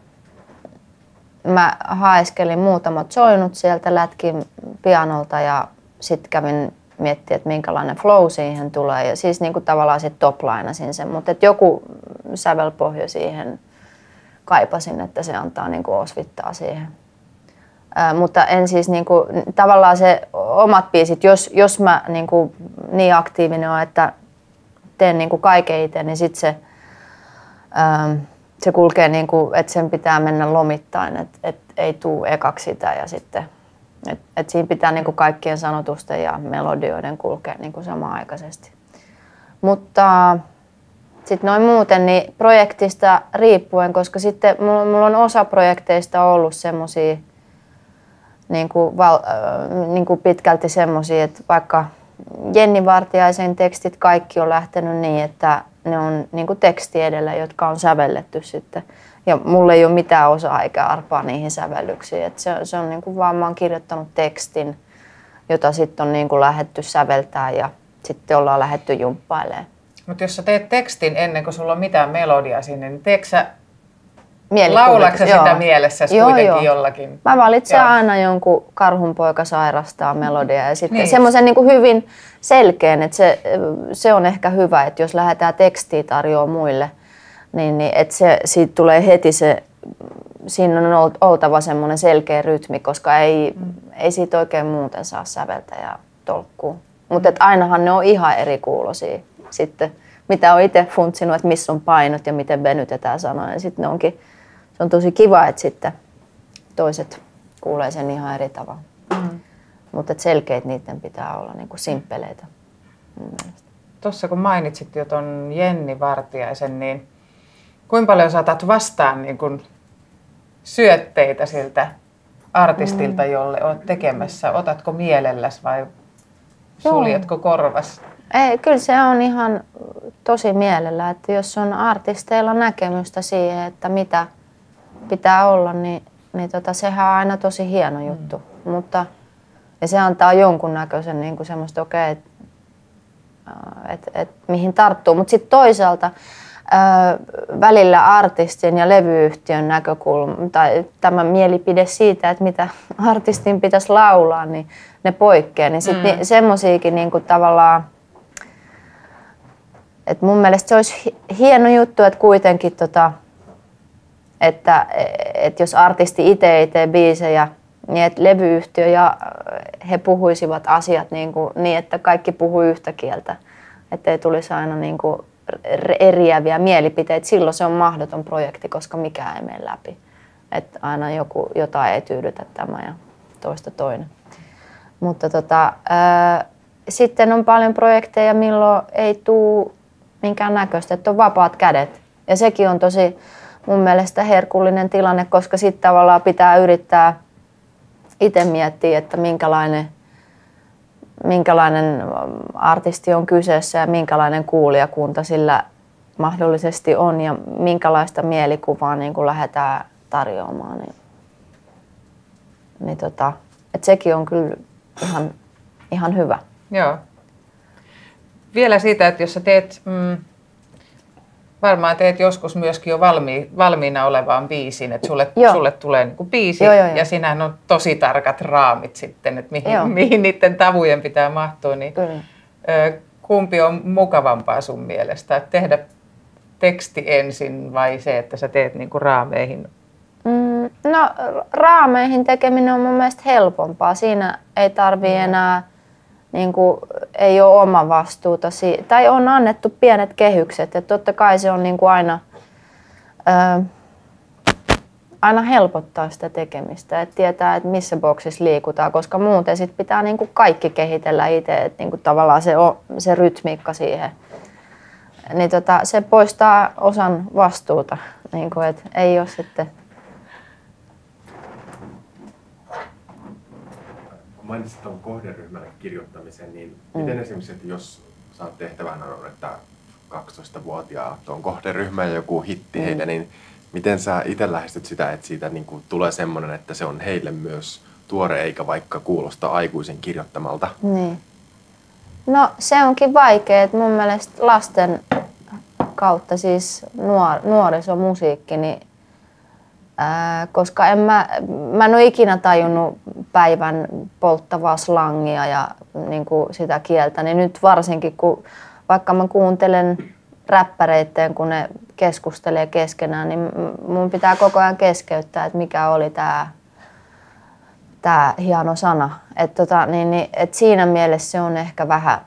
B: mä haeskelin muutamat soinut sieltä, lätkin pianolta ja sitten kävin miettimään, että minkälainen flow siihen tulee. Ja siis niin kuin tavallaan sit toplainasin sen, mutta joku sävelpohja siihen kaipasin, että se antaa niin kuin osvittaa siihen. Mutta en siis niinku, tavallaan se omat biisit, jos mä niinku, niin aktiivinen olen, että teen niinku kaiken itse, niin sit se kulkee niinku, että sen pitää mennä lomittain, että ei tuu ekaksi sitä ja sitten että siinä pitää niinku kaikkien sanotusten ja melodioiden kulkea niinku samanaikaisesti. Mutta sitten noin muuten niin projektista riippuen, koska sitten mulla on osa projekteista ollut semmosia niin kuin pitkälti semmoisia, että vaikka Jenni Vartiaisen tekstit kaikki on lähtenyt niin, että ne on niin kuin teksti edellä, jotka on sävelletty sitten. Ja mulla ei ole mitään osaa eikä arpaa niihin sävellyksiin. Että se on niin kuin vaan mä oon kirjoittanut tekstin, jota sitten on niin kuin lähdetty säveltää ja sitten ollaan lähdetty jumppailemaan.
A: Mutta jos sä teet tekstin ennen kuin sulla on mitään melodiaa sinne, niin teetkö sä laulatko sä sitä mielessäsi kuitenkin jollakin?
B: Mä valitsen aina jonkun Karhunpoika sairastaa melodiaa ja sitten semmoisen niin kuin hyvin selkeän, että se on ehkä hyvä, että jos lähdetään tekstiä tarjoamaan muille, niin että siitä tulee heti siinä on oltava semmoinen selkeä rytmi, koska ei siitä oikein muuten saa säveltä ja tolkkua. Mutta ainahan ne on ihan eri kuulosia sitten, mitä on itse funtsinut, että missä on painot ja miten venytetään sanoja. Sitten se on tosi kiva, että sitten toiset kuulee sen ihan eri tavalla. Mutta selkeät niiden pitää olla niin kuin simppeleitä.
A: Tuossa kun mainitsit jo ton Jenni Vartiaisen, niin kuinka paljon saatat vastaan niin kun syötteitä siltä artistilta, jolle olet tekemässä? Otatko mielelläsi vai suljetko korvas?
B: Ei, kyllä se on ihan tosi mielellä, että jos on artisteilla näkemystä siihen, että mitä pitää olla, niin sehän on aina tosi hieno juttu. Mutta, ja se antaa jonkunnäköisen niin semmoista okei, et mihin tarttuu. Mutta sitten toisaalta välillä artistin ja levyyhtiön näkökulma tai tämä mielipide siitä, että mitä artistin pitäisi laulaa, niin ne poikkeaa. Niin sitten semmosiakin niin tavallaan, että mun mielestä se olisi hieno juttu, että kuitenkin että jos artisti itse ei tee biisejä, niin että levyyhtiö ja he puhuisivat asiat niin että kaikki puhuu yhtä kieltä. Että ei tulisi aina eriäviä mielipiteitä. Silloin se on mahdoton projekti, koska mikään ei mene läpi. Että aina jotain ei tyydytä tämä ja toista toinen. Mutta sitten on paljon projekteja, milloin ei tule minkään näköistä, että on vapaat kädet. Ja sekin on tosi mun mielestä herkullinen tilanne, koska sitten tavallaan pitää yrittää itse miettiä, että minkälainen artisti on kyseessä ja minkälainen kuulijakunta sillä mahdollisesti on ja minkälaista mielikuvaa niin kuin lähdetään tarjoamaan. Että sekin on kyllä ihan hyvä.
A: Joo. Vielä siitä, että jos sä teet, varmaan teet joskus myöskin jo valmiina olevaan biisin, että sulle tulee niin kuin biisi ja siinähän on tosi tarkat raamit sitten, että mihin niiden tavujen pitää mahtua. Niin, kumpi on mukavampaa sun mielestä, että tehdä teksti ensin vai se, että sä teet niin kuin raameihin?
B: No raameihin tekeminen on mun mielestä helpompaa. Siinä ei tarvii enää, ei ole oma vastuuta. Tai on annettu pienet kehykset ja totta kai se on aina helpottaa sitä tekemistä. Että tietää, että missä boksissa liikutaan, koska muuten sit pitää kaikki kehitellä itse. Että tavallaan se rytmiikka siihen. Niin se poistaa osan vastuuta. Että ei ole sitten...
D: Mainitsit tuon kohderyhmälle kirjoittamisen, niin miten esimerkiksi, että jos saat tehtävänä, että 12-vuotiaat on kohderyhmä ja joku hitti heille, niin miten sä itse lähestyt sitä, että siitä tulee semmoinen, että se on heille myös tuore eikä vaikka kuulosta aikuisen kirjoittamalta? Niin.
B: No se onkin vaikea, että mun mielestä lasten kautta siis nuorisomusiikki, niin koska mä en ole ikinä tajunnut päivän polttavaa slangia ja sitä kieltä, niin nyt varsinkin kun vaikka mä kuuntelen räppäreitten, kun ne keskustelee keskenään, niin mun pitää koko ajan keskeyttää, että mikä oli tää hieno sana. Et siinä mielessä se on ehkä vähän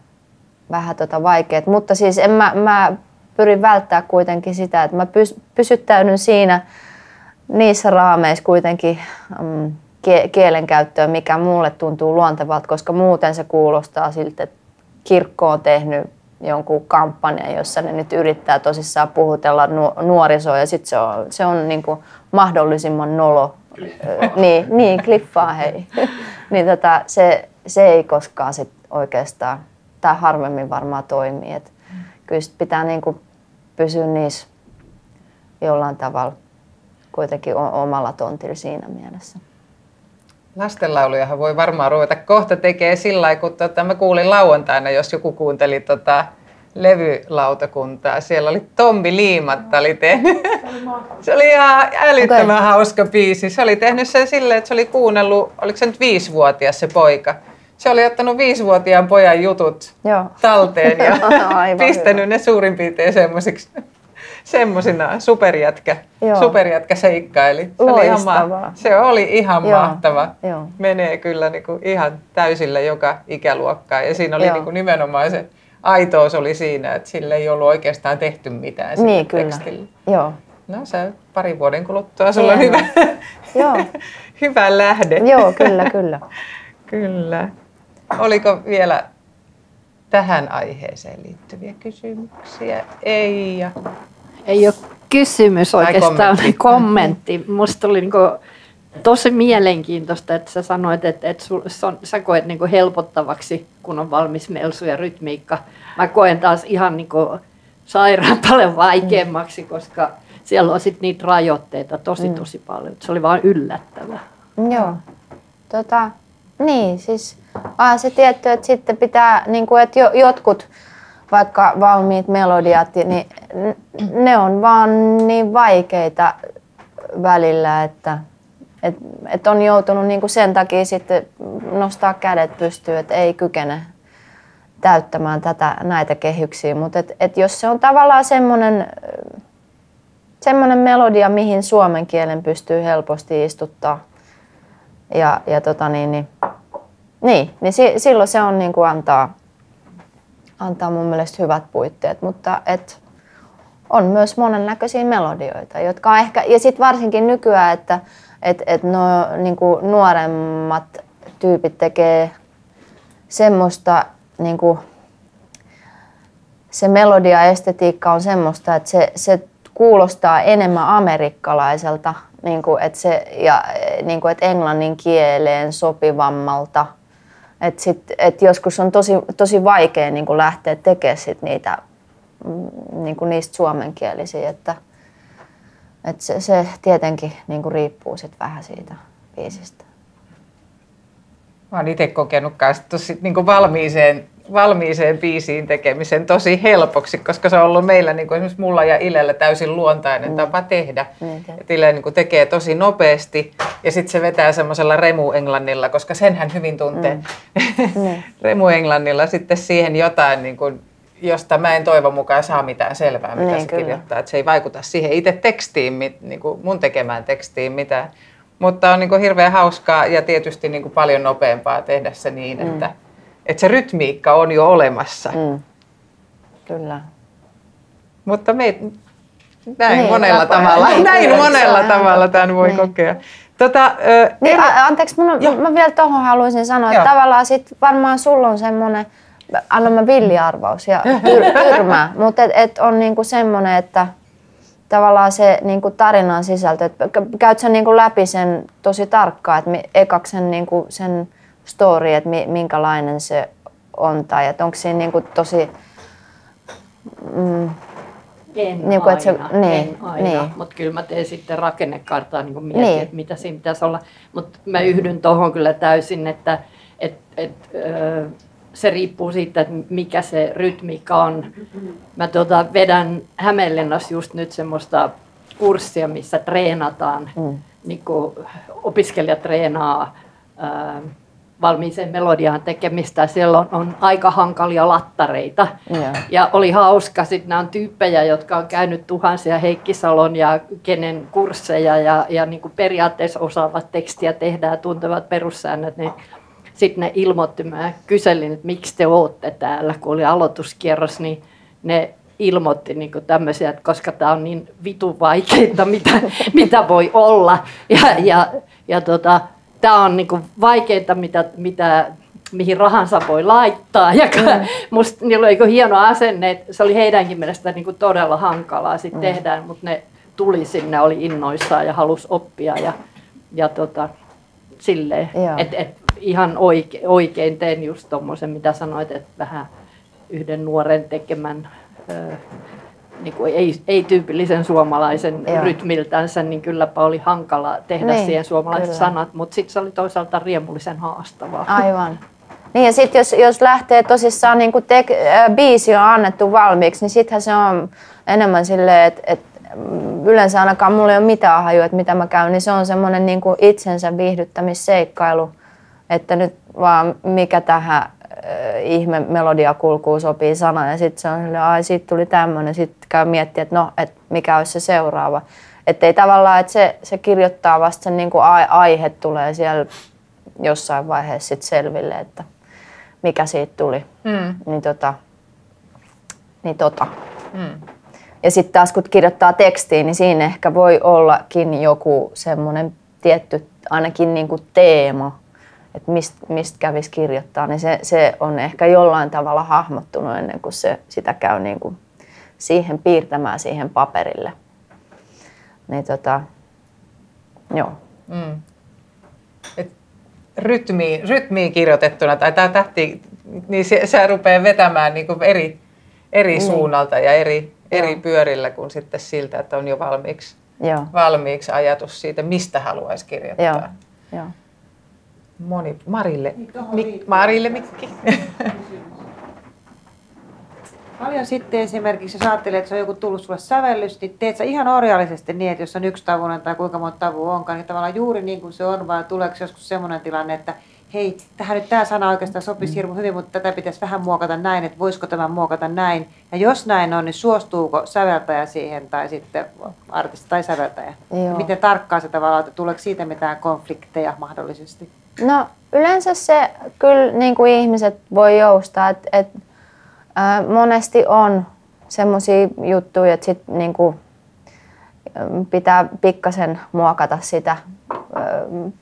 B: vaikeet, mutta siis mä pyrin välttää kuitenkin sitä, että mä pysyttäydyn niissä raameissa kuitenkin kielenkäyttöön, mikä mulle tuntuu luontevalta, koska muuten se kuulostaa siltä, että kirkko on tehnyt jonkun kampanjan, jossa ne nyt yrittää tosissaan puhutella nuorisoa ja sitten se on mahdollisimman nolo. Niin, kliffaa hei. Niin se ei koskaan sit oikeastaan, tai harvemmin varmaan toimii. Et kyllä sit pitää pysyä niissä jollain tavalla kuitenkin omalla tontilla siinä mielessä.
A: Lastenlaulujahan voi varmaan ruveta kohta tekemään sillä lailla, kun mä kuulin lauantaina, jos joku kuunteli levylautakuntaa. Siellä oli Tommi Liimatta oli tehnyt. Se oli ihan älyttömän hauska biisi. Se oli tehnyt sen silleen, että se oli kuunnellut, oliko se nyt 5-vuotias se poika. Se oli ottanut 5-vuotiaan pojan jutut talteen ja pistänyt ne suurin piirtein semmosina superjätkä seikkaili. Se oli ihan mahtava. Joo. Menee kyllä ihan täysillä joka ikäluokkaan. Ja siinä oli nimenomaan se aitous oli siinä, että sille ei ollut oikeastaan tehty mitään sille tekstille. Joo. No se 2 vuoden kuluttua sulla on hyvä lähde.
B: Joo, kyllä.
A: Kyllä. Oliko vielä tähän aiheeseen liittyviä kysymyksiä?
E: Ei ole kysymys oikeastaan, kommentti. Musta oli tosi mielenkiintoista, että sä sanoit, että sä koet helpottavaksi, kun on valmis melsu ja rytmiikka. Mä koen taas ihan sairaan paljon vaikeammaksi, koska siellä on sitten niitä rajoitteita tosi paljon. Se oli vaan yllättävää.
B: Joo. Niin, siis se tietty, että sitten pitää, niin kuin, että jotkut vaikka valmiit melodiat, niin ne on vaan niin vaikeita välillä, että on joutunut niin kuin sen takia sitten nostaa kädet pystyyn, että ei kykene täyttämään näitä kehyksiä. Mutta jos se on tavallaan semmoinen melodia, mihin suomen kielen pystyy helposti istuttaa niin silloin se on niin kuin antaa mun mielestä hyvät puitteet, mutta on myös monennäköisiä melodioita, jotka on ehkä, ja sitten varsinkin nykyään, että no, niin kuin nuoremmat tyypit tekee semmoista, niin kuin, se melodiaestetiikka on semmoista, että se kuulostaa enemmän amerikkalaiselta, niin kuin, että englannin kieleen sopivammalta. Joskus on tosi vaikea niin kuin lähteä tekemään niitä, niin kuin niistä suomenkielisiä. Että se tietenkin niin kuin riippuu sit vähän siitä biisistä.
A: Mä oon itse kokenut tosi niin kuin valmiiseen biisiin tekemisen tosi helpoksi, koska se on ollut meillä, niin kuin esimerkiksi mulla ja Ilellä, täysin luontainen tapa tehdä. Et Ile niin kuin tekee tosi nopeasti ja sitten se vetää semmoisella remu-englannilla, koska sen hän hyvin tuntee. Remu-englannilla sitten siihen jotain, niin kuin, josta mä en toivon mukaan saa mitään selvää, mitä se kirjoittaa. Et se ei vaikuta siihen itse tekstiin, niin kuin mun tekemään tekstiin mitään. Mutta on niin kuin hirveän hauskaa ja tietysti niin kuin paljon nopeampaa tehdä se niin, että se rytmiikka on jo olemassa.
B: Kyllä.
A: Mutta näin monella tavalla tämän voi kokea.
B: Anteeksi, mä vielä tuohon haluaisin sanoa, että tavallaan sit varmaan sulla on semmoinen, annan mä villiarvaus ja tyrmää, mutta on niinku semmoinen, että tavallaan se niinku tarinan sisältö, että käyt sä niinku läpi sen tosi tarkkaan, että ekaksi sen, niinku sen story, että minkälainen se on tai että onko siinä niinku tosi
E: En
B: niinku,
E: aina, mutta kyllä mä teen sitten rakennekarttaa, niin kuin mietin, että mitä siinä pitäisi olla. Mutta mä yhdyn tuohon kyllä täysin, että se riippuu siitä, että mikä se rytmiikka on. Mä vedän Hämeenlinnassa just nyt semmoista kurssia, missä treenataan, niin kuin opiskelijat treenaa valmiiseen melodiaan tekemistä. Siellä on aika hankalia lattareita. Ja oli hauska. Sitten nämä on tyyppejä, jotka on käynyt tuhansia Heikki Salon ja kenen kursseja ja niin kuin periaatteessa osaavat tekstiä tehdä ja tuntevat perussäännöt. Niin sitten ne ilmoitti, mä kyselin, että miksi te olette täällä, kun oli aloituskierros, niin ne ilmoitti niin kuin tämmöisiä, että koska tämä on niin vitun vaikeita, mitä voi olla. Tämä on niin kuin vaikeinta, mihin rahansa voi laittaa. Ja musta niillä oli hieno asenne, että se oli heidänkin mielestä niin kuin todella hankalaa sit tehdä, mutta ne tuli sinne, oli innoissaan ja halusi oppia ja silleen. Ihan oikein teen just tommosen, mitä sanoit, että vähän yhden nuoren tekemän niin kuin ei tyypillisen suomalaisen rytmiltänsä, niin kylläpä oli hankala tehdä siihen suomalaiset sanat, mutta sitten se oli toisaalta riemullisen haastavaa.
B: Aivan. Niin ja sitten jos lähtee tosissaan, niin kuin biisi on annettu valmiiksi, niin sittenhän se on enemmän silleen, että yleensä ainakaan mulla ei ole mitään hajua, että mitä mä käyn, niin se on semmoinen niin kuin itsensä viihdyttämisseikkailu, että nyt vaan mikä tähän ihme melodiakulkuun sopii sana ja sitten se on silleen, ai siitä tuli tämmöinen, sitten käy miettiä, että no, että mikä olisi se seuraava. Että ei tavallaan, että se kirjoittaa vasta sen niin kuin aihe tulee siellä jossain vaiheessa sit selville, että mikä siitä tuli. Ja sitten taas kun kirjoittaa tekstiin, niin siinä ehkä voi ollakin joku semmoinen tietty ainakin niin kuin teema, että mistä kävisi kirjoittaa, niin se on ehkä jollain tavalla hahmottunut ennen kuin sitä käy niin kuin siihen piirtämään siihen paperille. Niin joo.
A: Et rytmiin kirjoitettuna tai tämä tähti, niin se rupeaa vetämään niin kuin eri suunnalta ja eri pyörillä kuin sitten siltä, että on jo
B: Joo.
A: valmiiksi ajatus siitä, mistä haluaisi kirjoittaa.
B: Joo. Joo.
A: Marille mikki.
F: Paljon sitten esimerkiksi, jos ajattelee, että se on joku tullut sulle sävellys, niin teet sä ihan orjallisesti niin, että jos on yksi tavunen tai kuinka monta tavua onkaan, niin tavallaan juuri niin kuin se on, vai tuleeko joskus semmoinen tilanne, että hei, tähän nyt tämä sana oikeastaan sopisi hirveän hyvin, mutta tätä pitäisi vähän muokata näin, että voisiko tämän muokata näin. Ja jos näin on, niin suostuuko säveltäjä siihen tai sitten artisti tai säveltäjä?
B: Joo.
F: Miten tarkkaan se tavallaan, että tuleeko siitä mitään konflikteja mahdollisesti?
B: No yleensä se kyllä niin kuin ihmiset voi joustaa, että monesti on semmoisia juttuja, että sit niin kuin pitää pikkasen muokata sitä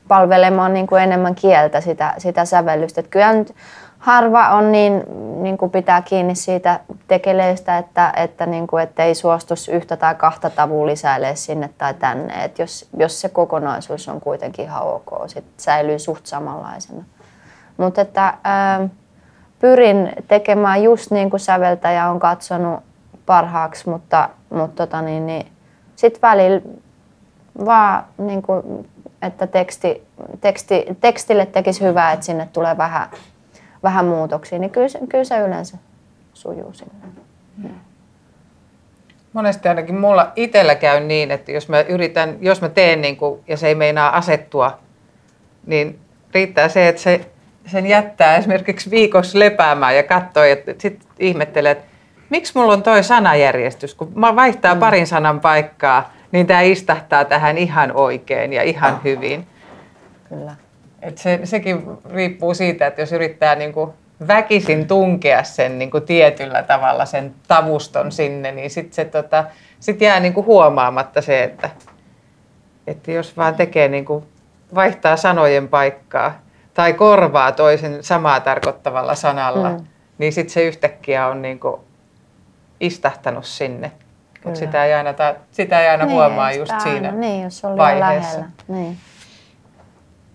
B: palvelemaan niin kuin enemmän kieltä, sitä sävellystä. Et kyllä nyt harva on niin kuin pitää kiinni siitä tekeleestä, että niin kuin, ettei suostus yhtä tai kahta tavua lisäilee sinne tai tänne. Et jos se kokonaisuus on kuitenkin ihan ok, sit säilyy suht samanlaisena. Mutta että pyrin tekemään just niin kuin säveltäjä on katsonut parhaaksi, mutta sitten välillä vaan niin kuin, että tekstille tekisi hyvää, että sinne tulee vähän muutoksia, niin kyllä se yleensä sujuu sinne.
A: Monesti ainakin mulla itsellä käy niin, että jos mä teen niin kuin, ja se ei meinaa asettua, niin riittää se, että sen jättää esimerkiksi viikoksi lepäämään ja katsoo ja sitten ihmettelee, että miksi mulla on toi sanajärjestys, kun mä vaihtaa parin sanan paikkaa, niin tämä istahtaa tähän ihan oikein ja ihan hyvin.
B: Kyllä.
A: Et sekin riippuu siitä, että jos yrittää niinku väkisin tunkea sen niinku tietyllä tavalla sen tavuston sinne, niin sit jää niinku huomaamatta se, että jos vaan tekee niinku, vaihtaa sanojen paikkaa tai korvaa toisen samaa tarkoittavalla sanalla, niin sitten se yhtäkkiä on niinku istahtanut sinne. Mutta sitä ei aina huomaa just siinä
B: niin, jos on
A: vaiheessa.
B: Niin.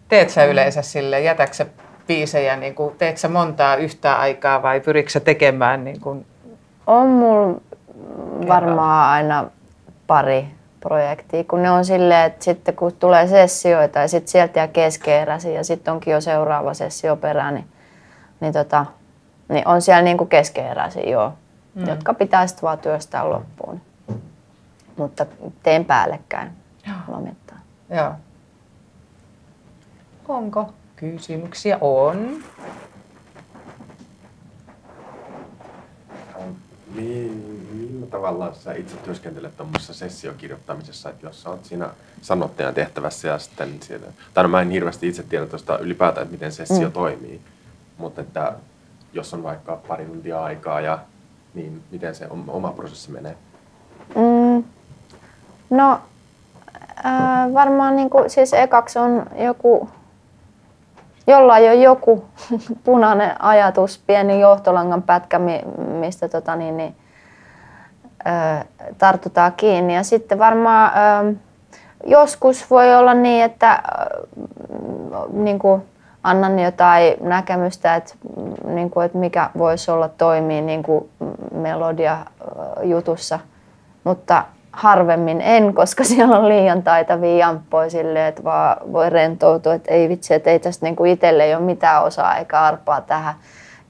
A: Teet sä yleensä silleen, jätätkö sä biisejä, niin kuin, teet sä montaa yhtä aikaa vai pyritkö sä tekemään? Niin kuin
B: on mulla varmaan aina pari projektia, kun ne on silleen, että sitten kun tulee sessioita ja sitten sieltä jää keskeeräisiä ja sitten onkin jo seuraava sessio perään, niin on siellä niinku keskeeräisiä joo, jotka pitää sitten vaan työstää loppuun. Mutta teen päällekkäin lomittain.
A: Joo. Onko kysymyksiä? On.
D: Millä tavalla sä itse työskentelet tuommoisessa sessiokirjoittamisessa, että jos sä oot siinä sanottajan tehtävässä ja sitten siellä, tai no mä en hirveästi itse tiedä tuosta ylipäätään, että miten sessio toimii, mutta että jos on vaikka pari tuntia aikaa, niin miten se oma prosessi menee?
B: No varmaan niinku, siis ekaksi on jollain on joku punainen ajatus, pieni johtolangan pätkä, mistä tartutaan kiinni. Ja sitten varmaan joskus voi olla niin, että niinku, annan jotain näkemystä, että mikä voisi olla toimii niinku melodia jutussa, mutta harvemmin en, koska siellä on liian taitavia jamppoja silleen, että vaan voi rentoutua, että ei vitsi, että ei tästä niinku itselle ei ole mitään osaa eikä arpaa tähän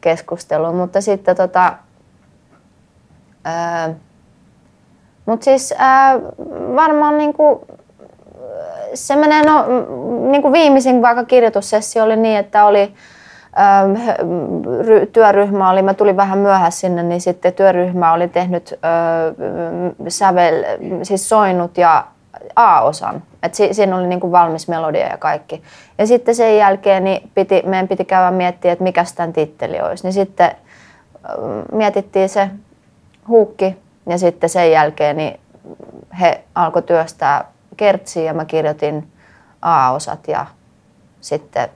B: keskusteluun. Mutta sitten varmaan niinku, se menee, niinku viimeisin vaikka kirjoitussessio oli niin, että oli työryhmä oli, mä tulin vähän myöhässä sinne, niin sitten työryhmä oli tehnyt siis soinut ja A-osan. Et siinä oli niinku valmis melodia ja kaikki. Ja sitten sen jälkeen niin meidän piti käydä miettiä, että mikä tämän titteli olisi. Niin sitten mietittiin se huukki ja sitten sen jälkeen niin he alkoi työstää kertsiä ja mä kirjoitin A-osat ja sitten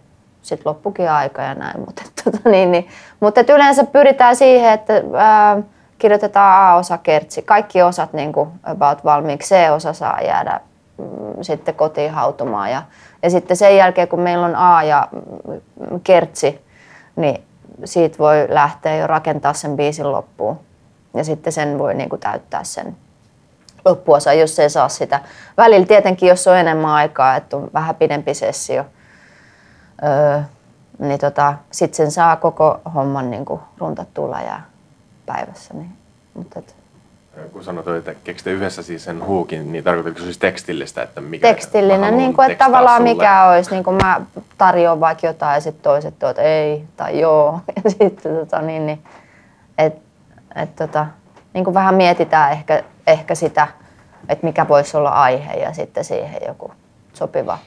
B: loppukin aika ja näin. Mutta yleensä pyritään siihen, että kirjoitetaan A-osa kertsi. Kaikki osat niin kuin about valmiiksi. C-osa saa jäädä sitten kotiin hautumaan. Ja sitten sen jälkeen, kun meillä on A ja kertsi, niin siitä voi lähteä jo rakentaa sen biisin loppuun. Ja sitten sen voi niin kuin täyttää sen loppuosa, jos ei saa sitä. Välillä tietenkin, jos on enemmän aikaa, että on vähän pidempi sessio, niin sitten sen saa koko homman niin kuin runtattua läjää päivässä. Niin.
D: Kun sanoit, että keksitte yhdessä siis sen huukin, niin tarkoitatko se siis tekstillistä? Että mikä
B: tekstillinen, niin kuin, että tavallaan sulle. Mikä olisi, niin kuin mä tarjoan vaikka jotain ja sitten toiset tuot ei tai joo. Ja sitten niin kuin vähän mietitään ehkä sitä, että mikä voisi olla aihe ja sitten siihen joku sopiva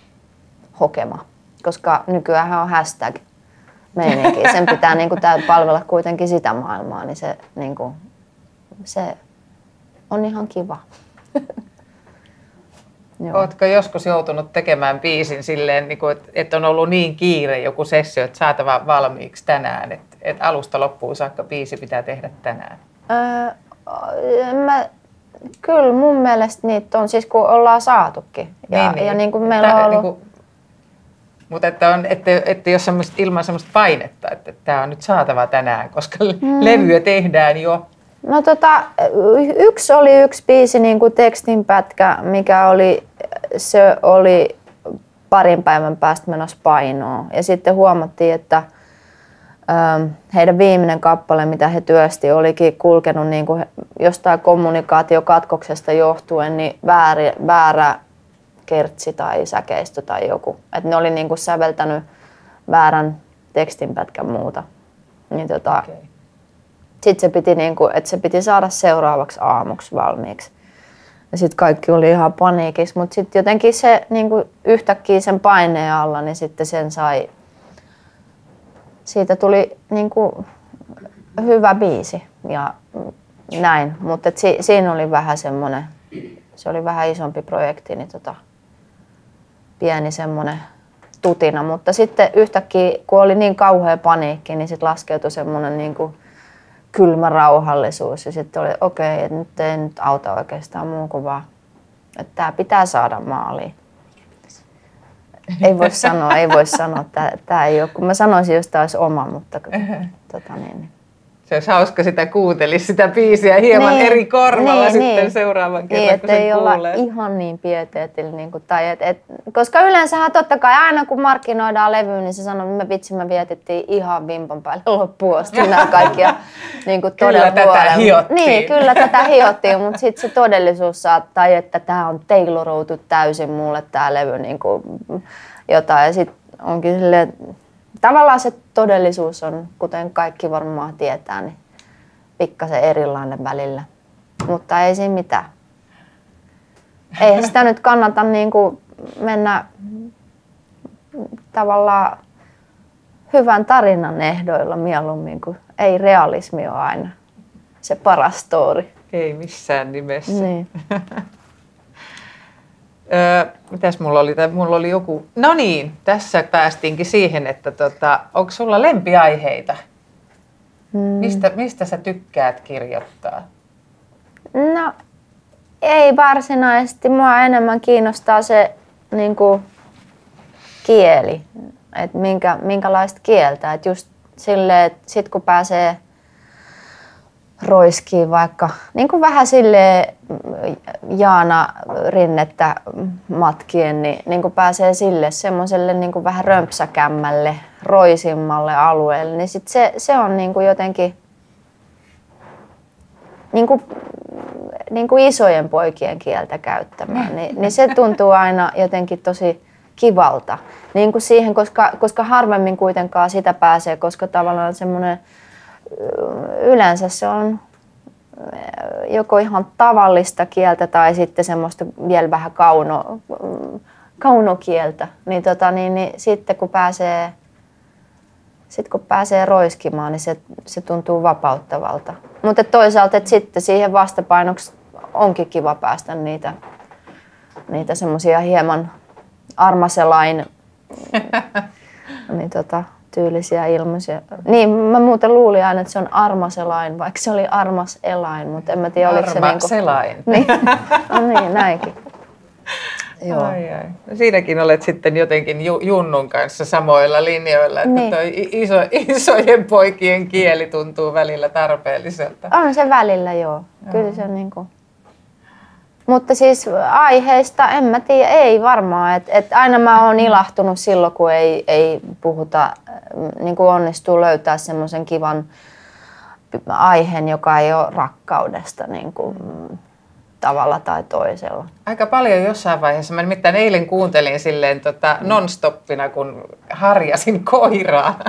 B: hokema. Koska nykyään on hashtag meininki. Sen pitää niin kuin palvella kuitenkin sitä maailmaa, niin se, niin kuin, se on ihan kiva.
A: Oletko joskus joutunut tekemään biisin silleen, että on ollut niin kiire joku sessio, että saatava valmiiksi tänään, että alusta loppuun saakka biisi pitää tehdä tänään?
B: Kyllä mun mielestä niitä on, siis kun ollaan saatukin. Ja niin kuin meillä on ollut...
A: Mutta että jos ilman semmoista painetta, että tämä on nyt saatava tänään, koska levyä tehdään jo.
B: No yksi biisi, niin kuin tekstinpätkä, mikä oli parin päivän päästä menossa painoon. Ja sitten huomattiin, että heidän viimeinen kappale, mitä he työsti, olikin kulkenut niin kuin jostain kommunikaatiokatkoksesta johtuen niin väärä kertsi tai säkeistö tai joku. Että ne oli niin kuin säveltänyt väärän tekstinpätkän muuta. Niin okay. Sitten se piti, niin kuin, että se piti saada seuraavaksi aamuksi valmiiksi. Ja sitten kaikki oli ihan paniikissa, mutta sitten jotenkin se niin kuin yhtäkkiä sen paineen alla, niin sitten sen sai. Siitä tuli niin kuin hyvä biisi ja näin, mutta siinä oli vähän semmoinen, se oli vähän isompi projekti, niin pieni semmoinen tutina, mutta sitten yhtäkkiä, kun oli niin kauhea paniikki, niin sitten laskeutui semmoinen niin kuin kylmä rauhallisuus ja sitten oli okei, että nyt ei nyt auta oikeastaan muu kuin vaan, että tämä pitää saada maaliin. Ei voi sanoa, että tämä ei ole, kun mä sanoisin, jos tämä olisi oma, mutta niin.
A: Se olisi hauska sitä kuuntelisi sitä biisiä hieman eri korvalla sitten seuraavan kerran,
B: niin, kun sen kuulee. Ei olla ihan niin pieteetillä. Niin koska yleensähän totta kai aina kun markkinoidaan levyä, niin se sanoo, että me vietettiin ihan vimpan päälle loppuun asti nämä kaikkia niin
A: kyllä tätä hiottiin.
B: Niin, kyllä tätä hiottiin, mutta sitten se todellisuus saattaa, että tämä on tailoroitu täysin mulle tämä levy niin kuin jotain. Ja sitten onkin silleen, tavallaan se todellisuus on, kuten kaikki varmaan tietää, niin pikkasen erilainen välillä. Mutta ei siinä mitään. Ei sitä nyt kannata niin kuin mennä tavallaan hyvän tarinan ehdoilla mieluummin, kun ei realismi ole aina se paras story.
A: Ei missään nimessä.
B: Niin.
A: Mitäs mulla oli? Mulla oli joku... No niin, tässä päästiinkin siihen, että onko sulla lempiaiheita? Mistä sä tykkäät kirjoittaa?
B: No, ei varsinaisesti. Mua enemmän kiinnostaa se niin kuin kieli. Että minkälaista kieltä. Et just silleen, että sit kun pääsee roiskiin vaikka niin kuin vähän silleen Jaana Rinnettä matkien, niin kuin pääsee sille semmoiselle niin kuin vähän römpsäkämmälle, roisimmalle alueelle, niin sit se on niin kuin jotenkin niin kuin isojen poikien kieltä käyttämään, niin se tuntuu aina jotenkin tosi kivalta. Niin kuin siihen, koska harvemmin kuitenkaan sitä pääsee, koska tavallaan semmoinen yleensä se on joko ihan tavallista kieltä tai sitten semmoista vielä vähän kaunokieltä. Niin sitten kun pääsee roiskimaan, niin se tuntuu vapauttavalta. Mutta toisaalta että sitten siihen vastapainoksi onkin kiva päästä niitä semmoisia hieman armaselain tyylisiä ilmaisia. Niin, mä muuten luulin aina, että se on armaselain, vaikka se oli armas eläin, mutta en mä tiedä, oliko se niinku...
A: Armaselain.
B: Niin, no niin, näinkin. Joo.
A: Ai. No siinäkin olet sitten jotenkin Junnun kanssa samoilla linjoilla, että
B: Niin.
A: toi isojen poikien kieli tuntuu välillä tarpeelliselta.
B: On se välillä, joo. Kyllä se on niinku. Mutta siis aiheista, en mä tiedä, ei varmaan. Et aina mä oon ilahtunut silloin, kun ei puhuta, niin kuin onnistuu löytää semmoisen kivan aiheen, joka ei ole rakkaudesta niin kuin, tavalla tai toisella.
A: Aika paljon jossain vaiheessa. Mä nimittäin eilen kuuntelin silleen non-stoppina, kun harjasin koiraa.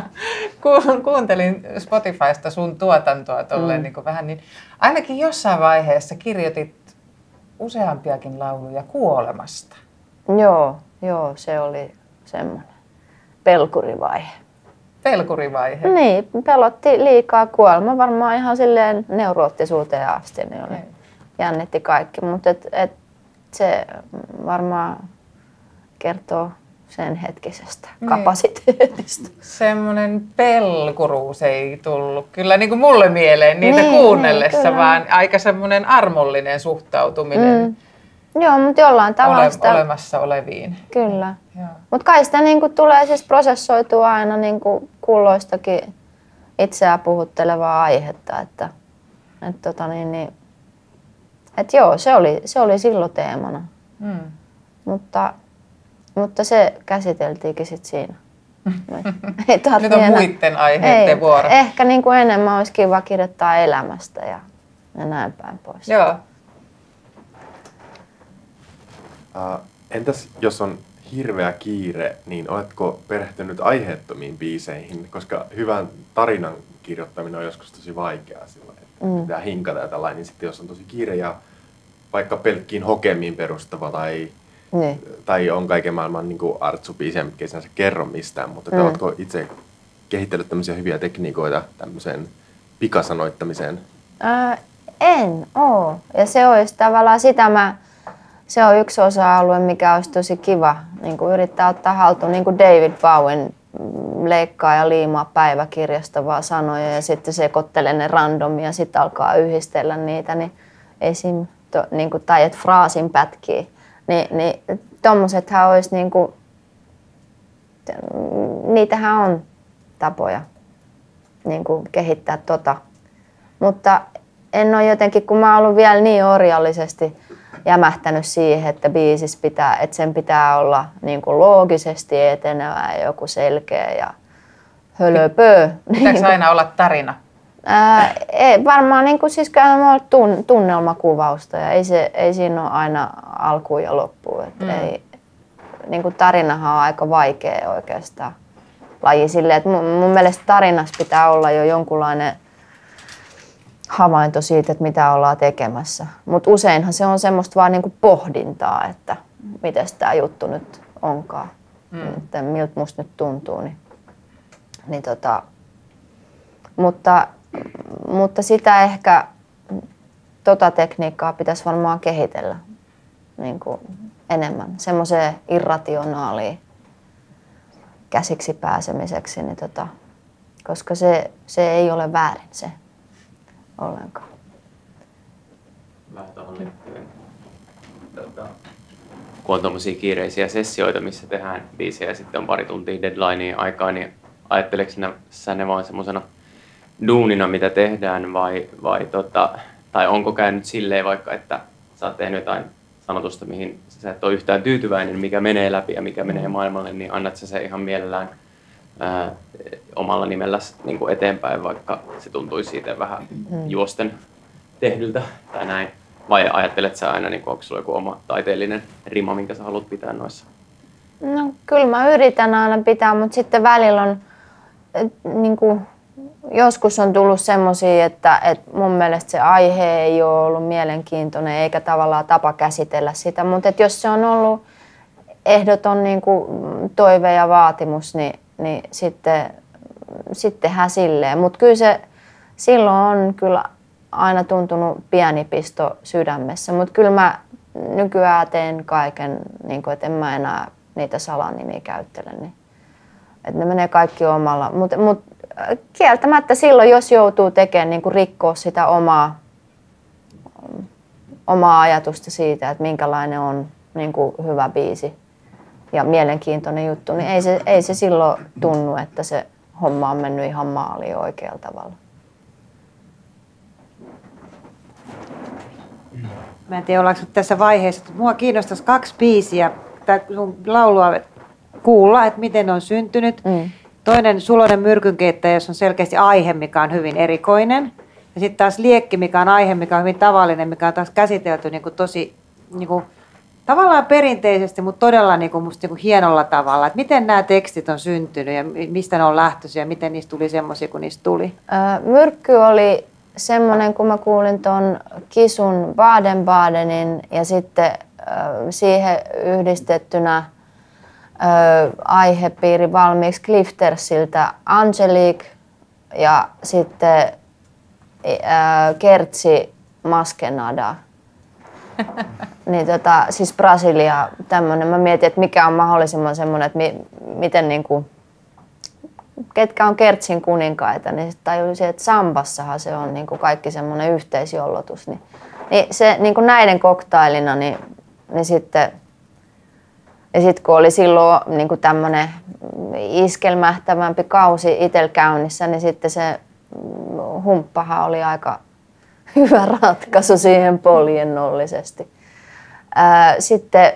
A: Kuuntelin Spotifysta sun tuotantoa tolleen niin kuin vähän, niin ainakin jossain vaiheessa kirjoitit useampiakin lauluja kuolemasta.
B: Joo, se oli semmoinen pelkurivaihe.
A: Pelkurivaihe.
B: Niin, pelotti liikaa kuolema. Varmaan ihan silleen neuroottisuuteen asti niin oli. Jännitti kaikki, mutta se varmaan kertoo sen hetkisestä kapasiteetista.
A: Semmoinen pelkuruus ei tullut kyllä niin kuin mulle mieleen niitä kuunnellessa,
B: kyllä.
A: vaan aika semmoinen armollinen suhtautuminen
B: Joo, mutta jollain tavalla sitä.
A: Olemassa oleviin.
B: Kyllä. Mutta kai sitä niinku tulee siis prosessoitua aina niinku kulloistakin itseään puhuttelevaa aihetta, että joo, se oli silloin teemana. Mutta se käsiteltiinkin sit siinä.
A: Nyt on muiden aiheiden vuoro.
B: Ehkä niinku enemmän olisi kiva kirjoittaa elämästä ja näin päin pois.
A: Joo.
D: Entäs jos on hirveä kiire, niin oletko perehtynyt aiheettomiin biiseihin? Koska hyvän tarinan kirjoittaminen on joskus tosi vaikeaa silloin, että pitää hinkata ja tällainen. Niin sitten jos on tosi kiire ja vaikka pelkkiin hokemiin perustava tai on kaiken maailman niin artsubiisejä, mitkä ei sinänsä kerro mistään, mutta oletko itse kehitellyt tämmöisiä hyviä tekniikoita tämmöiseen pikasanoittamiseen?
B: En oo. Ja se olisi tavallaan se on yksi osa-alue, mikä olisi tosi kiva niin kuin yrittää ottaa haltuun, niin kuin David Bowen leikkaa ja liimaa päiväkirjasta vaan sanoja ja sitten sekoittelee ne randomia ja sitten alkaa yhdistellä niitä. Niin esim. Niin kuin, tai että fraasin pätkii. Niin tommosethan olisi niin kuin, niitähän on tapoja niin kuin kehittää Mutta en ole jotenkin, kun mä oon ollut vielä niin orjallisesti jämähtänyt siihen, että biisis että sen pitää olla niin kuin loogisesti etenevä ja joku selkeä ja hölöpö.
A: Pitääkö aina olla tarina?
B: Ei, varmaan niin kuin, siis tunnelmakuvausta ja ei siinä ole aina alkuun ja loppuun. Ei, niin kuin tarinahan on aika vaikea oikeastaan laji silleen, että mun mielestä tarinassa pitää olla jo jonkunlainen havainto siitä, että mitä ollaan tekemässä. Mutta useinhan se on semmoista vaan niinku pohdintaa, että miten tämä juttu nyt onkaan. Että miltä musta nyt tuntuu. Mutta sitä ehkä, tekniikkaa pitäisi varmaan kehitellä niinku enemmän. Semmoiseen irrationaaliin käsiksi pääsemiseksi, koska se ei ole väärin se. Ollenkaan.
C: Vähän tuohon liittyen. Kun on tuommoisia kiireisiä sessioita, missä tehdään biisejä ja sitten on pari tuntia deadlinea aikaa, niin ajatteleeko sä ne vaan semmoisena duunina, mitä tehdään tai onko käynyt silleen vaikka, että sä oot tehnyt jotain sanotusta, mihin sä et ole yhtään tyytyväinen, mikä menee läpi ja mikä menee maailmalle, niin annat sä se ihan mielellään omalla nimellä niin kuin eteenpäin, vaikka se tuntuisi siitä vähän juosten tehdyltä tai näin. Vai ajattelet sä aina, niin onko sulla joku oma taiteellinen rima, minkä sä haluat pitää noissa?
B: No kyllä mä yritän aina pitää, mutta sitten välillä on, niin kuin, joskus on tullut semmosia, että mun mielestä se aihe ei ole ollut mielenkiintoinen eikä tavallaan tapa käsitellä sitä, mutta jos se on ollut ehdoton niin kuin toive ja vaatimus, niin sittenhän silleen. Mutta kyllä se silloin on kyllä aina tuntunut pieni pisto sydämessä. Mutta kyllä mä nykyään teen kaiken, niin kun, että en mä enää niitä salanimiä käyttele. Niin, että ne menee kaikki omalla. Mutta kieltämättä silloin, jos joutuu tekemään, niin rikkoa sitä omaa ajatusta siitä, että minkälainen on niinku hyvä biisi ja mielenkiintoinen juttu, niin ei se silloin tunnu, että se homma on mennyt ihan maaliin oikealla tavalla.
F: Mä en tiedä, ollaanko tässä vaiheessa, että mua kiinnostaisi 2 biisiä, sun laulua kuulla, että miten ne on syntynyt. Toinen Suloinen myrkynkeittäjä, jossa on selkeästi aihe, mikä on hyvin erikoinen. Ja sitten taas Liekki, mikä on aihe, mikä on hyvin tavallinen, mikä on taas käsitelty niin kuin tosi niin kuin, tavallaan perinteisesti, mutta todella niin kuin, musta, niin kuin hienolla tavalla. Että miten nämä tekstit on syntynyt ja mistä ne on lähtöisiä ja miten niistä tuli semmoisia, kun niistä tuli?
B: Myrkky oli semmoinen, kun mä kuulin ton Kisun Baden-Badenin ja sitten siihen yhdistettynä aihepiiri valmiiksi Cliftersiltä Angelique ja sitten Kertsi Maskenada. Niin siis Brasilia tämmönen. Mä mietin, että mikä on mahdollisimman semmoinen, että miten niinku, ketkä on Kertsin kuninkaita, niin sitten tajusin, että sambassahan se on niinku kaikki semmoinen yhteisjollotus. Niin se niinku näiden koktailina, niin sitten ja sitten kun oli silloin niinku tämmöinen iskelmähtävämpi kausi itsellä käynnissä, niin sitten se humppahan oli aika hyvä ratkaisu siihen poljennollisesti. Sitten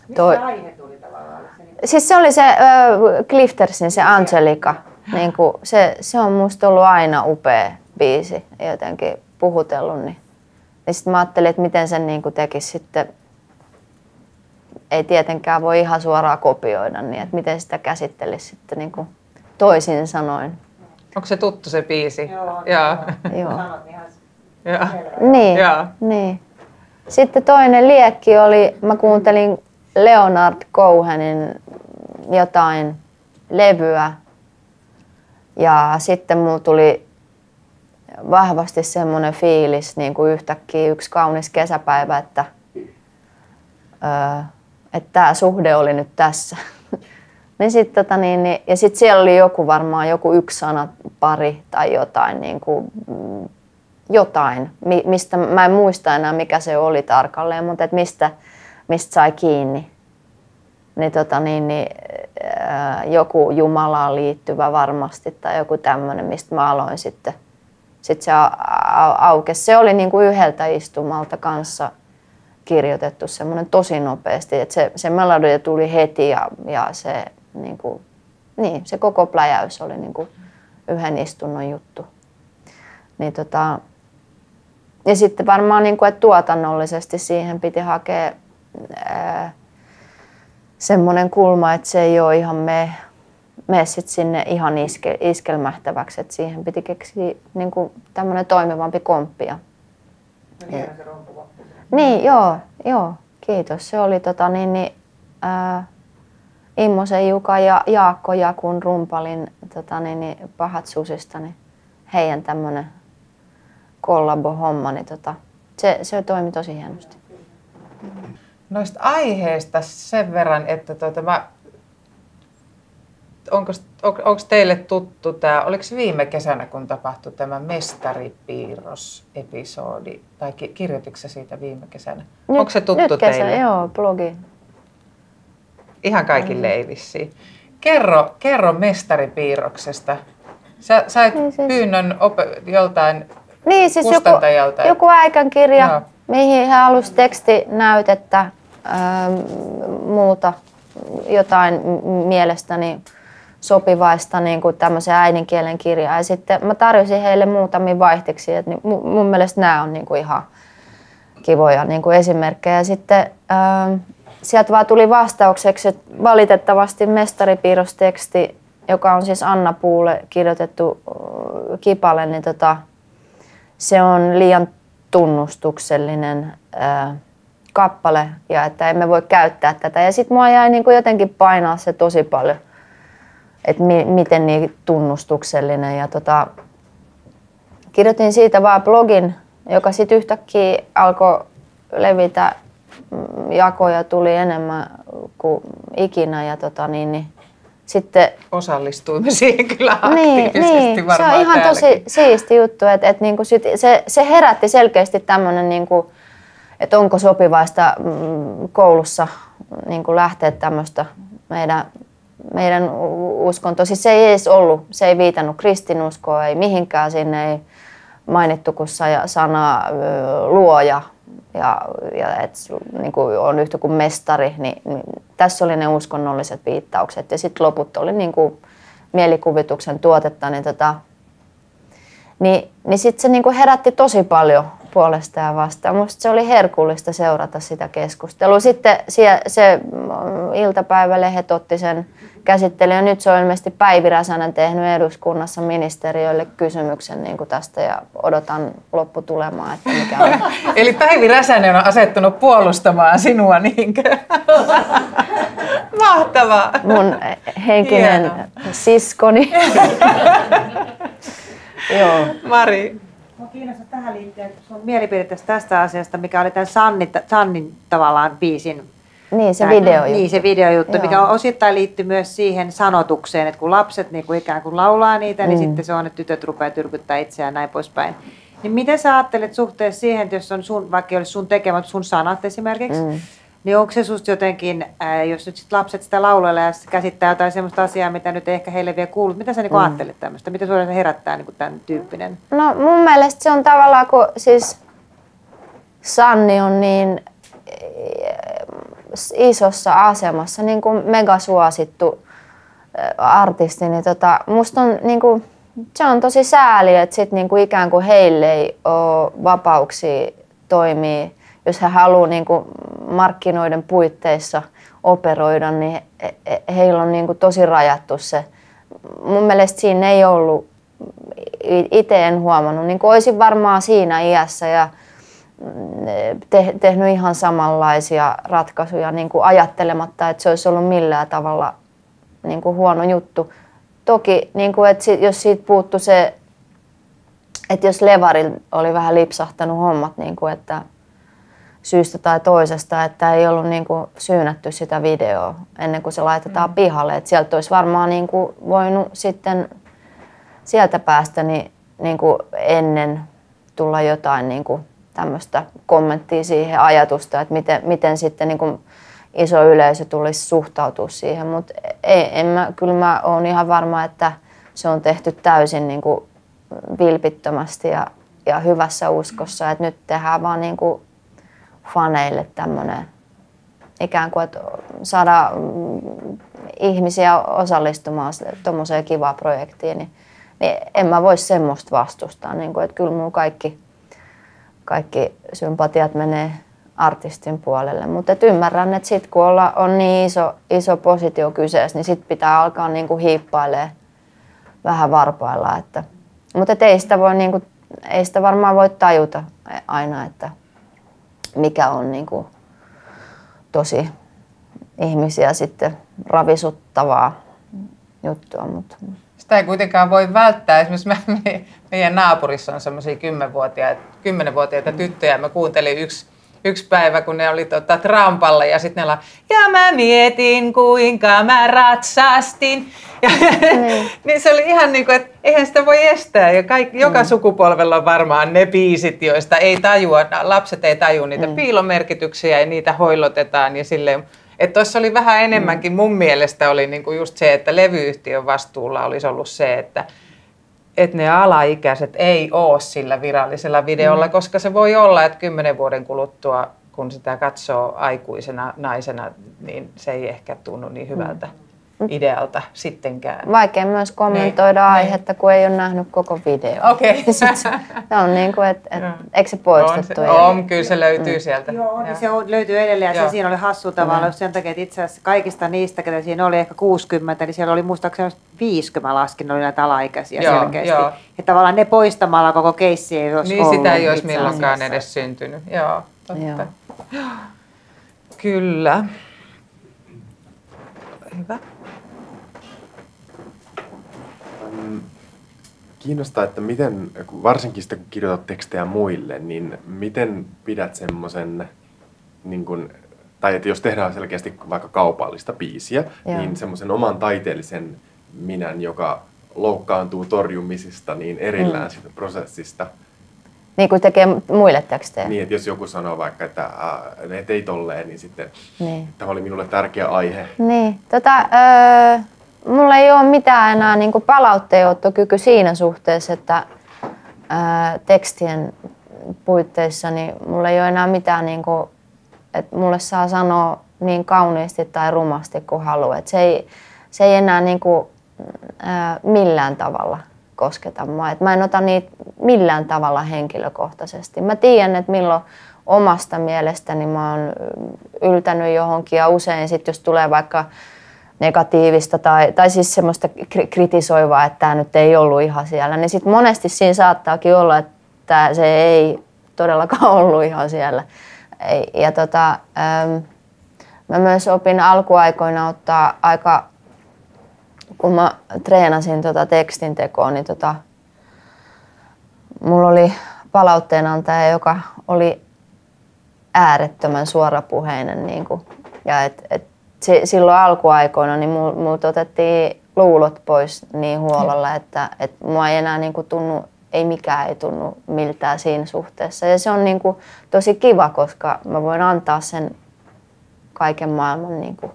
F: Mistä aihe tuli tavallaan?
B: siis se oli se Cliftersin, se Angelica. Niinku, se on musta ollut aina upea biisi ja jotenkin puhutellut. Niin sitten mä ajattelin, että miten sen niinku tekisi sitten. Ei tietenkään voi ihan suoraan kopioida, niin että miten sitä käsittelisi sitten niinku toisin sanoen.
A: Onko se tuttu se biisi?
B: Joo.
F: Sanot ihan
B: Niin. Sitten toinen liekki oli, mä kuuntelin Leonard Cohenin jotain levyä ja sitten mulla tuli vahvasti semmoinen fiilis niin kuin yhtäkkiä yksi kaunis kesäpäivä, että tämä suhde oli nyt tässä. Niin sit, ja sitten siellä oli varmaan joku yksi sana pari tai jotain, niin kuin, jotain, mistä mä en muista enää mikä se oli tarkalleen, mutta et mistä sai kiinni. Niin, joku Jumalaan liittyvä varmasti tai joku tämmöinen, mistä mä aloin sitten. Sitten se aukesi. Se oli niin kuin yhdeltä istumalta kanssa kirjoitettu semmoinen tosi nopeasti, että se melodia tuli heti ja se, se koko pläjäys oli niin kuin yhden istunnon juttu. Niin ja sitten varmaan, niin kuin, että tuotannollisesti siihen piti hakea semmoinen kulma, että se ei ole ihan mene sit sinne ihan iskelmähtäväksi, että siihen piti keksiä niin kuin tämmöinen toimivampi komppi. Niin, joo, kiitos. Se oli Immosen Juka ja Jaakko Jakun Rumpalin Pahat susista, niin heidän tämmönen kollabo-homma, niin se toimi tosi hienosti.
A: Noista aiheista sen verran, että onko teille tuttu tämä, oliko viime kesänä kun tapahtui tämä Mestaripiirros-episodi, tai kirjoititko sä siitä viime kesänä? Onko se tuttu
B: nyt kesä,
A: teille?
B: Joo, blogi.
A: Ihan kaikille ei vissiin. Kerro Mestaripiirroksesta. Sä sait pyynnön joltain kustantajalta.
B: Joku äikänkirja, mihin hän halusi tekstinäytettä, muuta jotain mielestäni sopivaista niin kuin tämmöisen äidinkielen kirjaa. Ja sitten mä tarjosin heille muutamia vaihteeksi, että mun mielestä nämä on niin kuin ihan kivoja niin kuin esimerkkejä. Ja sitten sieltä vaan tuli vastaukseksi, että valitettavasti Mestaripiirrosteksti, joka on siis Anna Puulle kirjoitettu kipale, niin se on liian tunnustuksellinen kappale ja että emme voi käyttää tätä. Ja sitten mua jäi niin kuin jotenkin painaa se tosi paljon, että miten niin tunnustuksellinen. Ja kirjoitin siitä vaan blogin, joka sitten yhtäkkiä alkoi levitä, jakoja tuli enemmän kuin ikinä. Ja sitten
A: osallistuimme siihen kyllä aktiivisesti varmaan
B: se on ihan
A: täälläkin.
B: tosi siisti juttu, että niinku se herätti selkeästi tämmöinen niinku että onko sopivaista koulussa niin kuin lähteä tämmöistä meidän uskonto. Siis se ei edes ollut, se ei viitannut kristinuskoa, ei mihinkään, sinne ei mainittu kuin sana luoja ja että niin kuin on yhtä kuin mestari. Niin tässä oli ne uskonnolliset viittaukset ja sitten loput oli niin kuin mielikuvituksen tuotetta. Niin sitten se niin kuin herätti tosi paljon puolesta ja vastaan. Musta se oli herkullista seurata sitä keskustelua. Sitten se iltapäivälehdet otti sen käsittelyyn ja nyt se on ilmeisesti Päivi Räsänen tehnyt eduskunnassa ministeriölle kysymyksen niin kuin tästä ja odotan lopputulemaa, että mikä on.
A: Eli Päivi Räsänen on asettunut puolustamaan sinua niinkö? Mahtavaa!
B: Mun henkinen siskoni. Joo.
A: Mari.
F: Minua kiinnostaa tähän liittyen sun mielipide tästä asiasta, mikä oli tämän Sannin tavallaan biisin.
B: Niin, se videojuttu.
F: Niin, se videojuttu,
B: Joo.
F: mikä osittain liittyy myös siihen sanotukseen, että kun lapset niin kuin ikään kuin laulaa niitä, niin sitten se on, että tytöt rupeaa tyrkyttää itseään ja näin poispäin. Niin miten sä ajattelet suhteessa siihen, että jos on sun, vaikka olisi sun tekemät sun sanat esimerkiksi, niin onko se susta jotenkin, jos nyt sit lapset sitä laulelee ja käsittää jotain sellaista asiaa, mitä nyt ei ehkä heille vielä kuullut, mitä sä niin ajattelet tämmöistä? Mitä sulle herättää niin tämän tyyppinen?
B: No mun mielestä se on tavallaan, kun siis Sanni on niin isossa asemassa, niin kuin megasuosittu artisti, niin musta on niin kuin, se on tosi sääli, että sit niin kuin ikään kuin heille ei ole vapauksia toimia, jos he haluaa niin kuin markkinoiden puitteissa operoida, niin heillä on niin kuin tosi rajattu se. Mun mielestä siinä ei ollut, itse en huomannut, niin kuin olisin varmaan siinä iässä ja tehnyt ihan samanlaisia ratkaisuja niin kuin ajattelematta, että se olisi ollut millään tavalla niin kuin huono juttu. Toki, niin kuin, että jos siitä puuttu se, että jos Levarilla oli vähän lipsahtanut hommat, niin kuin, että syystä tai toisesta, että ei ollut niin kuin syynätty sitä videoa ennen kuin se laitetaan pihalle. Että sieltä olisi varmaan niin kuin voinut sitten sieltä päästä niin kuin ennen tulla jotain niin kuin tämmöistä kommenttia siihen ajatusta, että miten sitten niin kuin iso yleisö tulisi suhtautua siihen. Mutta kyllä mä oon ihan varma, että se on tehty täysin niin kuin vilpittömästi ja hyvässä uskossa. Että nyt tehdään vaan niin kuin faneille tämmöinen ikään kuin, että saada ihmisiä osallistumaan tuommoiseen kivaan projektiin, niin en mä voi semmoista vastustaa. Niin kuin, että kyllä mun kaikki sympatiat menee artistin puolelle, mutta ymmärrän, että sit kun on niin iso positio kyseessä, niin sit pitää alkaa niin kuin hiippailemaan vähän varpailla. Mutta ei sitä varmaan voi tajuta aina, että mikä on niin kuin tosi ihmisiä sitten ravisuttavaa juttua. Mutta
A: Sitä ei kuitenkaan voi välttää. Esimerkiksi meidän naapurissa on semmoisia 10-vuotiaita tyttöjä. Mä kuuntelin yksi päivä, kun ne oli trampalla ja sitten ne ja mä mietin, kuinka mä ratsastin. Ja, niin se oli ihan niin kuin, että eihän sitä voi estää. Ja joka sukupolvella on varmaan ne biisit, joista ei tajua, lapset ei tajua niitä piilomerkityksiä ja niitä hoilotetaan. Ja silleen, että tuossa oli vähän enemmänkin, mun mielestä oli niin kuin just se, että levyyhtiön vastuulla olisi ollut se, että ne alaikäiset ei ole sillä virallisella videolla, koska se voi olla, että 10 vuoden kuluttua, kun sitä katsoo aikuisena naisena, niin se ei ehkä tunnu niin hyvältä idealta sittenkään.
B: Vaikea myös kommentoida aihetta, kun ei ole nähnyt koko videoa.
A: Okei.
B: Se on niin kuin, että eikö se poistettu?
A: Kyllä se löytyy sieltä.
F: Joo, niin se löytyy edelleen ja se siinä oli hassu tavalla sen takia, että itse asiassa kaikista niistä, ketä siinä oli ehkä 60, niin siellä oli muistaakseni 50 laskin, oli näitä alaikäisiä selkeästi. Ja tavallaan ne poistamalla koko keissi ei olisi ollut.
A: Niin sitä ei olisi milloinkaan edes syntynyt. Joo, totta. Joo. Kyllä. Hyvä.
D: Kiinnostaa, että miten, varsinkin sitä kun kirjoitat tekstejä muille, niin miten pidät semmoisen, niin kun, tai että jos tehdään selkeästi vaikka kaupallista biisiä, niin semmoisen oman taiteellisen minän, joka loukkaantuu torjumisista, niin erillään siitä prosessista,
B: Niin kuin tekee muille tekstejä.
D: Niin, että jos joku sanoo vaikka, että ne tei tolleen, niin sitten tämä oli minulle tärkeä aihe.
B: Niin, mulla ei ole mitään enää niin kuin palautteenoottokyky siinä suhteessa, että tekstien puitteissa niin mulla ei ole enää mitään, niin kuin, että mulle saa sanoa niin kauniisti tai rumasti kuin haluaa. Se ei enää niin kuin, millään tavalla kosketa mua. Et mä en ota niitä millään tavalla henkilökohtaisesti. Mä tiedän, että milloin omasta mielestäni mä oon yltänyt johonkin ja usein sit, jos tulee vaikka negatiivista tai siis semmoista kritisoivaa, että tämä nyt ei ollut ihan siellä, niin sit monesti siinä saattaakin olla, että se ei todellakaan ollut ihan siellä. Ja mä myös opin alkuaikoina ottaa aika, kun mä treenasin tekstintekoa, niin mulla oli palautteenantaja, joka oli äärettömän suorapuheinen. Niin kuin, ja silloin alkuaikoina niin multa otettiin luulot pois niin huolella, että mua ei enää niin kuin ei mikään ei tunnu miltään siinä suhteessa. Ja se on niin kuin tosi kiva, koska mä voin antaa sen kaiken maailman niin kuin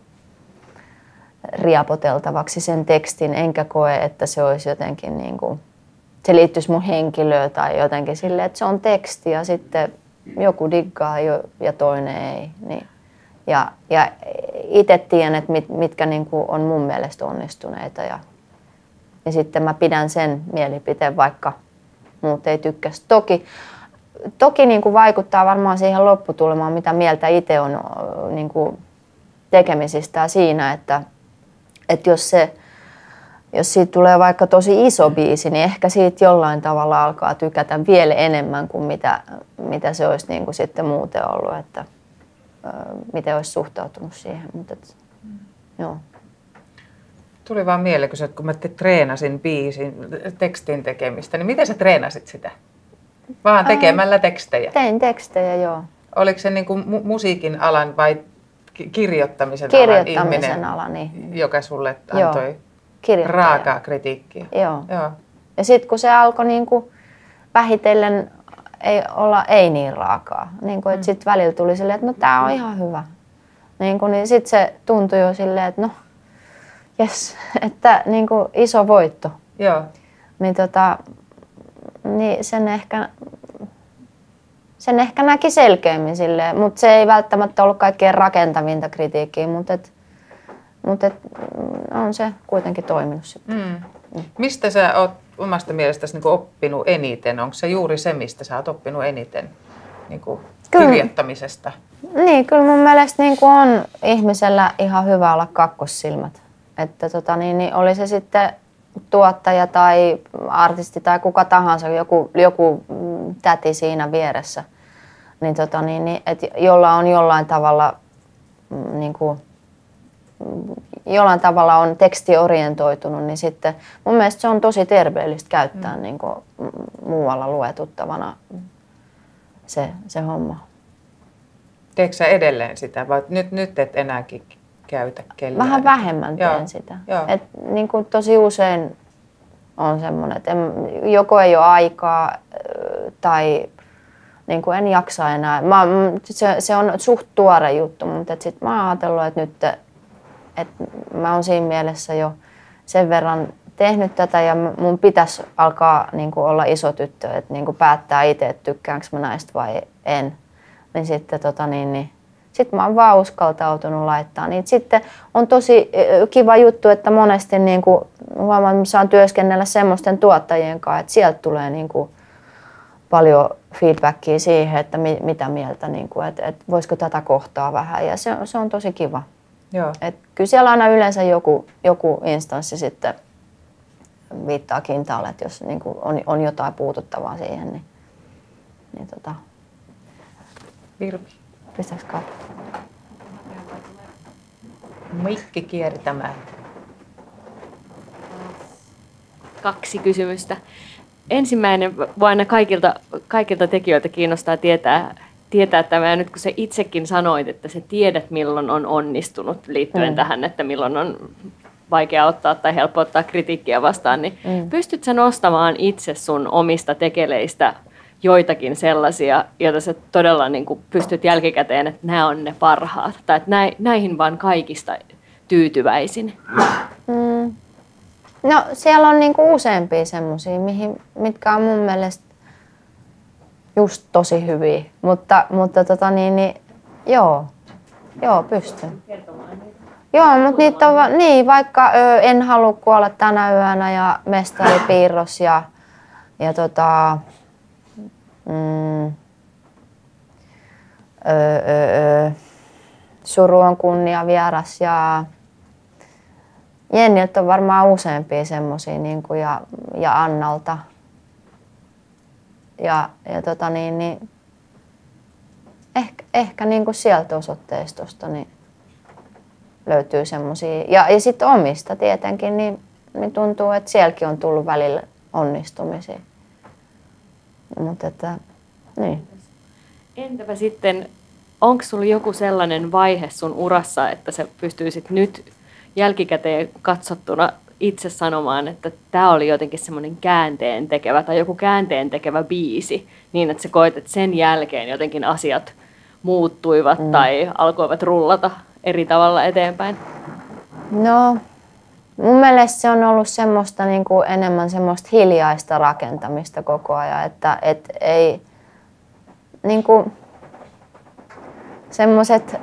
B: riapoteltavaksi sen tekstin, enkä koe, että se olisi jotenkin niin kuin, se liittyisi mun henkilöön tai jotenkin silleen, että se on teksti ja sitten joku diggaa ja toinen ei. Niin. Ja itse tiedän, että mitkä niin kuin on mun mielestä onnistuneita ja sitten mä pidän sen mielipiteen, vaikka muut ei tykkäisi. Toki niin kuin vaikuttaa varmaan siihen lopputulemaan, mitä mieltä itse on niin kuin tekemisistä siinä, että jos siitä tulee vaikka tosi iso biisi, niin ehkä siitä jollain tavalla alkaa tykätä vielä enemmän kuin mitä se olisi niin kuin sitten muuten ollut, että miten olisi suhtautunut siihen. Joo.
A: Tuli vaan mieleen, kun mä treenasin biisin tekstin tekemistä, niin miten sä treenasit sitä? Vaan tekemällä tekstejä?
B: Tein tekstejä, joo.
A: Oliko se niin kuin musiikin alan vai kirjoittamisen
B: alan ihminen,
A: joka sulle antoi raakaa kritiikkiä?
B: Joo. Ja sitten kun se alkoi niin kuin vähitellen olla ei niin raakaa, niin kuin, että sitten välillä tuli silleen, että no tää on ihan hyvä. Niin sitten se tuntui jo silleen, että no jes, että niin kuin iso voitto.
A: Joo.
B: Niin sen ehkä näki selkeämmin silleen, mutta se ei välttämättä ollut kaikkein rakentavinta kritiikkiä, mutta on se kuitenkin toiminut sitten.
A: Mistä sä oot omasta mielestäsi niin kuin oppinut eniten? Onko se juuri se, mistä sä oot oppinut eniten niin kuin kirjoittamisesta?
B: Niin, kyllä mun mielestä niin kuin on ihmisellä ihan hyvä olla kakkossilmät. Että niin oli se sitten tuottaja tai artisti tai kuka tahansa, joku täti siinä vieressä, niin, että jolla on jollain tavalla on tekstiorientoitunut, niin sitten mun mielestä se on tosi terveellistä käyttää niin kuin muualla luetuttavana se homma.
A: Teekö sä edelleen sitä vai nyt et enääkin käytä kellään?
B: Vähän vähemmän teen sitä. Et, niin kuin tosi usein on semmoinen, että joko ei ole aikaa tai niin kuin en jaksa enää. Se on suht tuore juttu, mutta sitten mä oon ajatellut, että nyt että mä oon siinä mielessä jo sen verran tehnyt tätä ja mun pitäisi alkaa niin kuin olla iso tyttö, että niin kuin päättää itse, että tykkäänkö mä näistä vai en. Niin sitten sitten mä oon vaan uskaltautunut laittaa niitä. Sitten on tosi kiva juttu, että monesti niin kuin huomaan, että saan työskennellä semmoisten tuottajien kanssa, että sieltä tulee niin kuin paljon feedbackia siihen, että mitä mieltä, niin kuin, että voisiko tätä kohtaa vähän. Ja se on tosi kiva.
A: Joo.
B: Et kyllä siellä aina yleensä joku instanssi sitten viittaa kintaalle, että jos niin kuin on jotain puututtavaa siihen, niin
A: Virpi.
B: Pistäks katsoa?
A: Mikki kiertämään.
G: 2 kysymystä. Ensimmäinen voi aina kaikilta tekijöiltä kiinnostaa tietää tämä, nyt kun sä itsekin sanoit, että sä tiedät milloin on onnistunut liittyen tähän, että milloin on vaikea ottaa tai helppo ottaa kritiikkiä vastaan, niin pystyt sä nostamaan itse sun omista tekeleistä joitakin sellaisia, joita sä todella niin kuin pystyt jälkikäteen, että nämä on ne parhaat, tai että näihin vaan kaikista tyytyväisin?
B: No siellä on niinku useampia semmosia, mitkä on mun mielestä just tosi hyviä, mutta joo, pystyn. Joo, mutta niitä on, niin, vaikka En halua kuolla tänä yönä ja Mestaripiirros ja Suru on kunnia vieras ja Jenniltä on varmaan useampia semmosia niinku ja Annalta. Ja ehkä niinku sieltä osoitteistosta niin löytyy semmosia. Ja sitten omista tietenkin, niin tuntuu, että sielläkin on tullut välillä onnistumisia. Mutta niin.
G: Entäpä sitten, onko sulla joku sellainen vaihe sun urassa, että sä pystyisit nyt jälkikäteen katsottuna itse sanomaan, että tämä oli jotenkin semmoinen käänteentekevä tai joku käänteentekevä biisi, niin että sä koet, että sen jälkeen jotenkin asiat muuttuivat tai alkoivat rullata eri tavalla eteenpäin?
B: No, mun mielestä se on ollut semmoista niinku enemmän semmoista hiljaista rakentamista koko ajan, että ei niinku semmoiset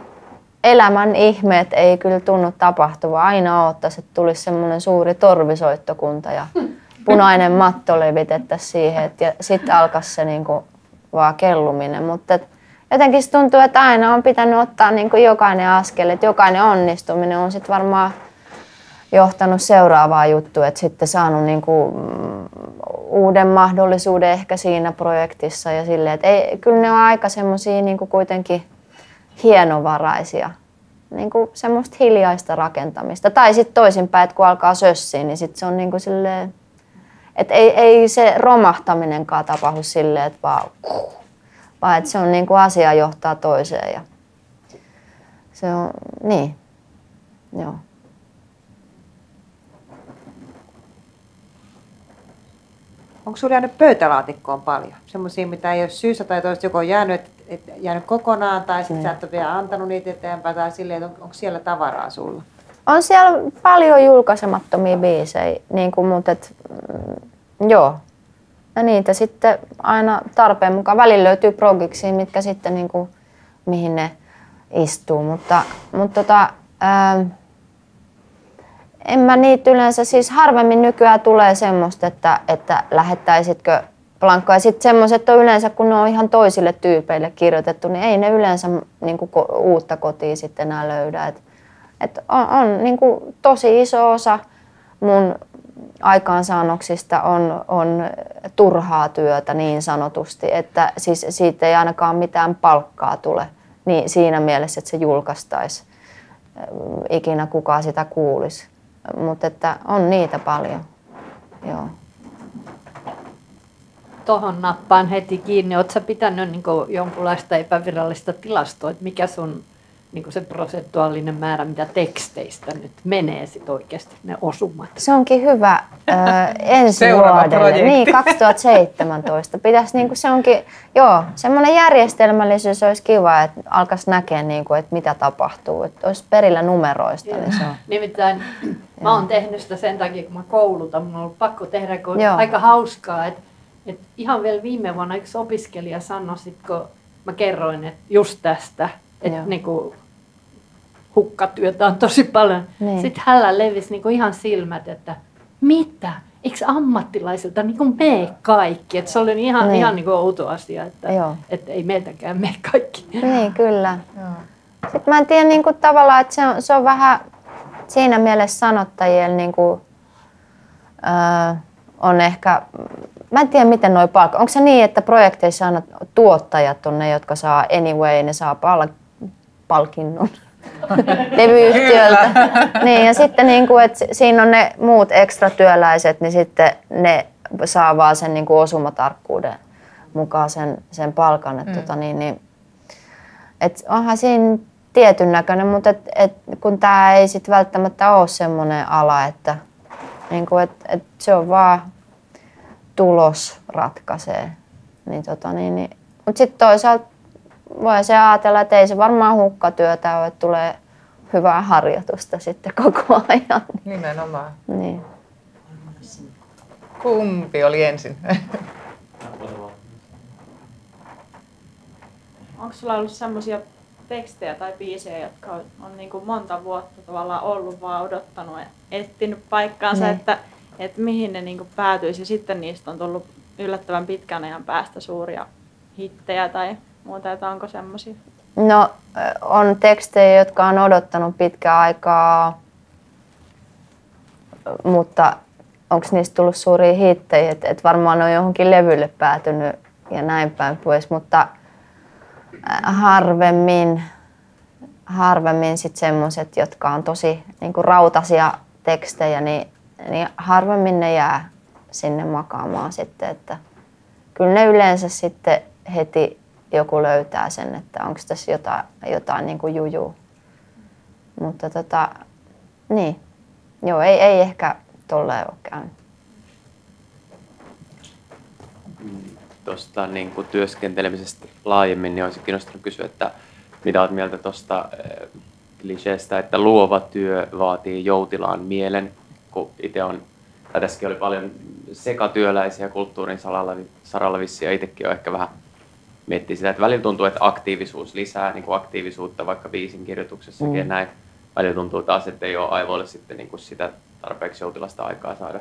B: elämän ihmeet ei kyllä tunnu tapahtuva. Aina odottaisi, että tulisi semmoinen suuri torvisoittokunta ja punainen matto levitettäisiin siihen ja sitten alkaisi se niinku vaan kelluminen. Mutta jotenkin se tuntuu, että aina on pitänyt ottaa niinku jokainen askel, että jokainen onnistuminen on sitten varmaan johtanut seuraavaan juttuun, että sitten saanut niinku uuden mahdollisuuden ehkä siinä projektissa ja silleen, että kyllä ne on aika semmoisia niinku kuitenkin hienovaraisia, niinku semmoista hiljaista rakentamista. Tai sitten toisinpäin, että kun alkaa sössiä, niin sitten se on niinku silleen, että ei se romahtaminenkaan tapahdu silleen, että vaan että se on niinku asia johtaa toiseen ja se on, niin, joo.
F: Onko sinulla jäänyt pöytälaatikkoon paljon? Semmoisia, mitä ei ole syystä tai toista joko on jäänyt kokonaan tai sitten sä et ole vielä antanut niitä eteenpäin tai silleen, että onko siellä tavaraa sulla?
B: On siellä paljon julkaisemattomia biisejä, niin kuin, mutta joo. Ja niitä sitten aina tarpeen mukaan. Välillä löytyy progiksia, mitkä sitten niin kuin, mihin ne istuu, mutta en mä niitä yleensä, siis harvemmin nykyään tulee semmoista, että lähettäisitkö plankkoja. Ja sitten semmoiset on yleensä, kun ne on ihan toisille tyypeille kirjoitettu, niin ei ne yleensä niin kuin uutta kotia sitten enää löydä. Et on niin kuin tosi iso osa mun aikaansaannoksista on turhaa työtä niin sanotusti, että siis siitä ei ainakaan mitään palkkaa tule niin siinä mielessä, että se julkaistaisi. Ikinä kukaan sitä kuulisi. Mutta että on niitä paljon. Joo.
E: Tuohon nappaan heti kiinni. Oletko sä pitänyt niin jonkunlaista epävirallista tilastoa, että mikä sun niin se prosentuaalinen määrä, mitä teksteistä nyt menee sit oikeasti ne osumat?
B: Se onkin hyvä ensi vuodelle. Niin, 2017. Pitäisi, niin se onkin, joo, semmoinen järjestelmällisyys olisi kiva, että alkaisi näkeä, niin kuin, että mitä tapahtuu. Että olisi perillä numeroista. Niin se on.
E: Nimittäin mä oon tehnyt sitä sen takia, kun mä koulutan. Mun on ollut pakko tehdä, kun aika hauskaa. Että ihan vielä viime vuonna yksi opiskelija sanoi, kun mä kerroin, että just tästä, että niinku hukkatyötä on tosi paljon. Niin. Sitten hänellä levisi niinku ihan silmät, että mitä? Eikö ammattilaisilta niinku mene kaikki? Et se oli ihan niinku outo asia, että ei meiltäkään mene kaikki.
B: Niin, kyllä. Sitten mä en tiedä niinku tavallaan, että se on vähän siinä mielessä sanottajien niinku, on ehkä, mä en tiedä miten noi palkkaa. Onko se niin, että projekteissa aina tuottajat on ne, jotka saa anyway, ne saa palkinnon levyyhtiöltä. Niin, ja sitten niin kuin, että siinä on ne muut ekstratyöläiset, niin sitten ne saa vaan sen niin kuin osumatarkkuuden mukaan sen palkan. Et onhan siinä tietyn näköinen, mutta kun tämä ei sit välttämättä ole semmoinen ala, että niin kuin, et se on vaan tulos ratkaisee. Mutta sitten toisaalta voi se ajatella, että ei se varmaan hukkatyötä ole, että tulee hyvää harjoitusta sitten koko ajan.
A: Nimenomaan.
B: Niin.
A: Kumpi oli ensin?
H: Onko sulla ollut semmoisia tekstejä tai biisejä, jotka on niin kuin monta vuotta tavallaan ollut vaan odottanut ja etsinyt paikkaansa, että mihin ne niin kuin päätyisi ja sitten niistä on tullut yllättävän pitkän ajan päästä suuria hittejä tai muuta, että onko semmoisia?
B: No on tekstejä, jotka on odottanut pitkään aikaa, mutta onko niistä tullut suuria hittejä, että varmaan on johonkin levylle päätynyt ja näin päin pois, mutta harvemmin sit semmoiset, jotka on tosi niinku rautaisia tekstejä, niin harvemmin ne jää sinne makaamaan sitten, että kyllä ne yleensä sitten heti joku löytää sen, että onko tässä jotain niin kuin jujuu. Mutta niin. Joo, ei ehkä tolleen ole käynyt.
C: Tuosta niin kuin työskentelemisestä laajemmin, niin olisi kiinnostanut kysyä, että mitä olet mieltä tuosta kliseestä, että luova työ vaatii joutilaan mielen, kun itse on, tai tässäkin oli paljon sekatyöläisiä kulttuurin saralla vissiin, ja itsekin on ehkä vähän miettii sitä, että välillä tuntuu, että aktiivisuus lisää niin kuin aktiivisuutta vaikka biisin kirjoituksessakin ja näin. Välillä tuntuu taas, että ei ole aivoille sitten niin kuin sitä tarpeeksi joutilasta aikaa saada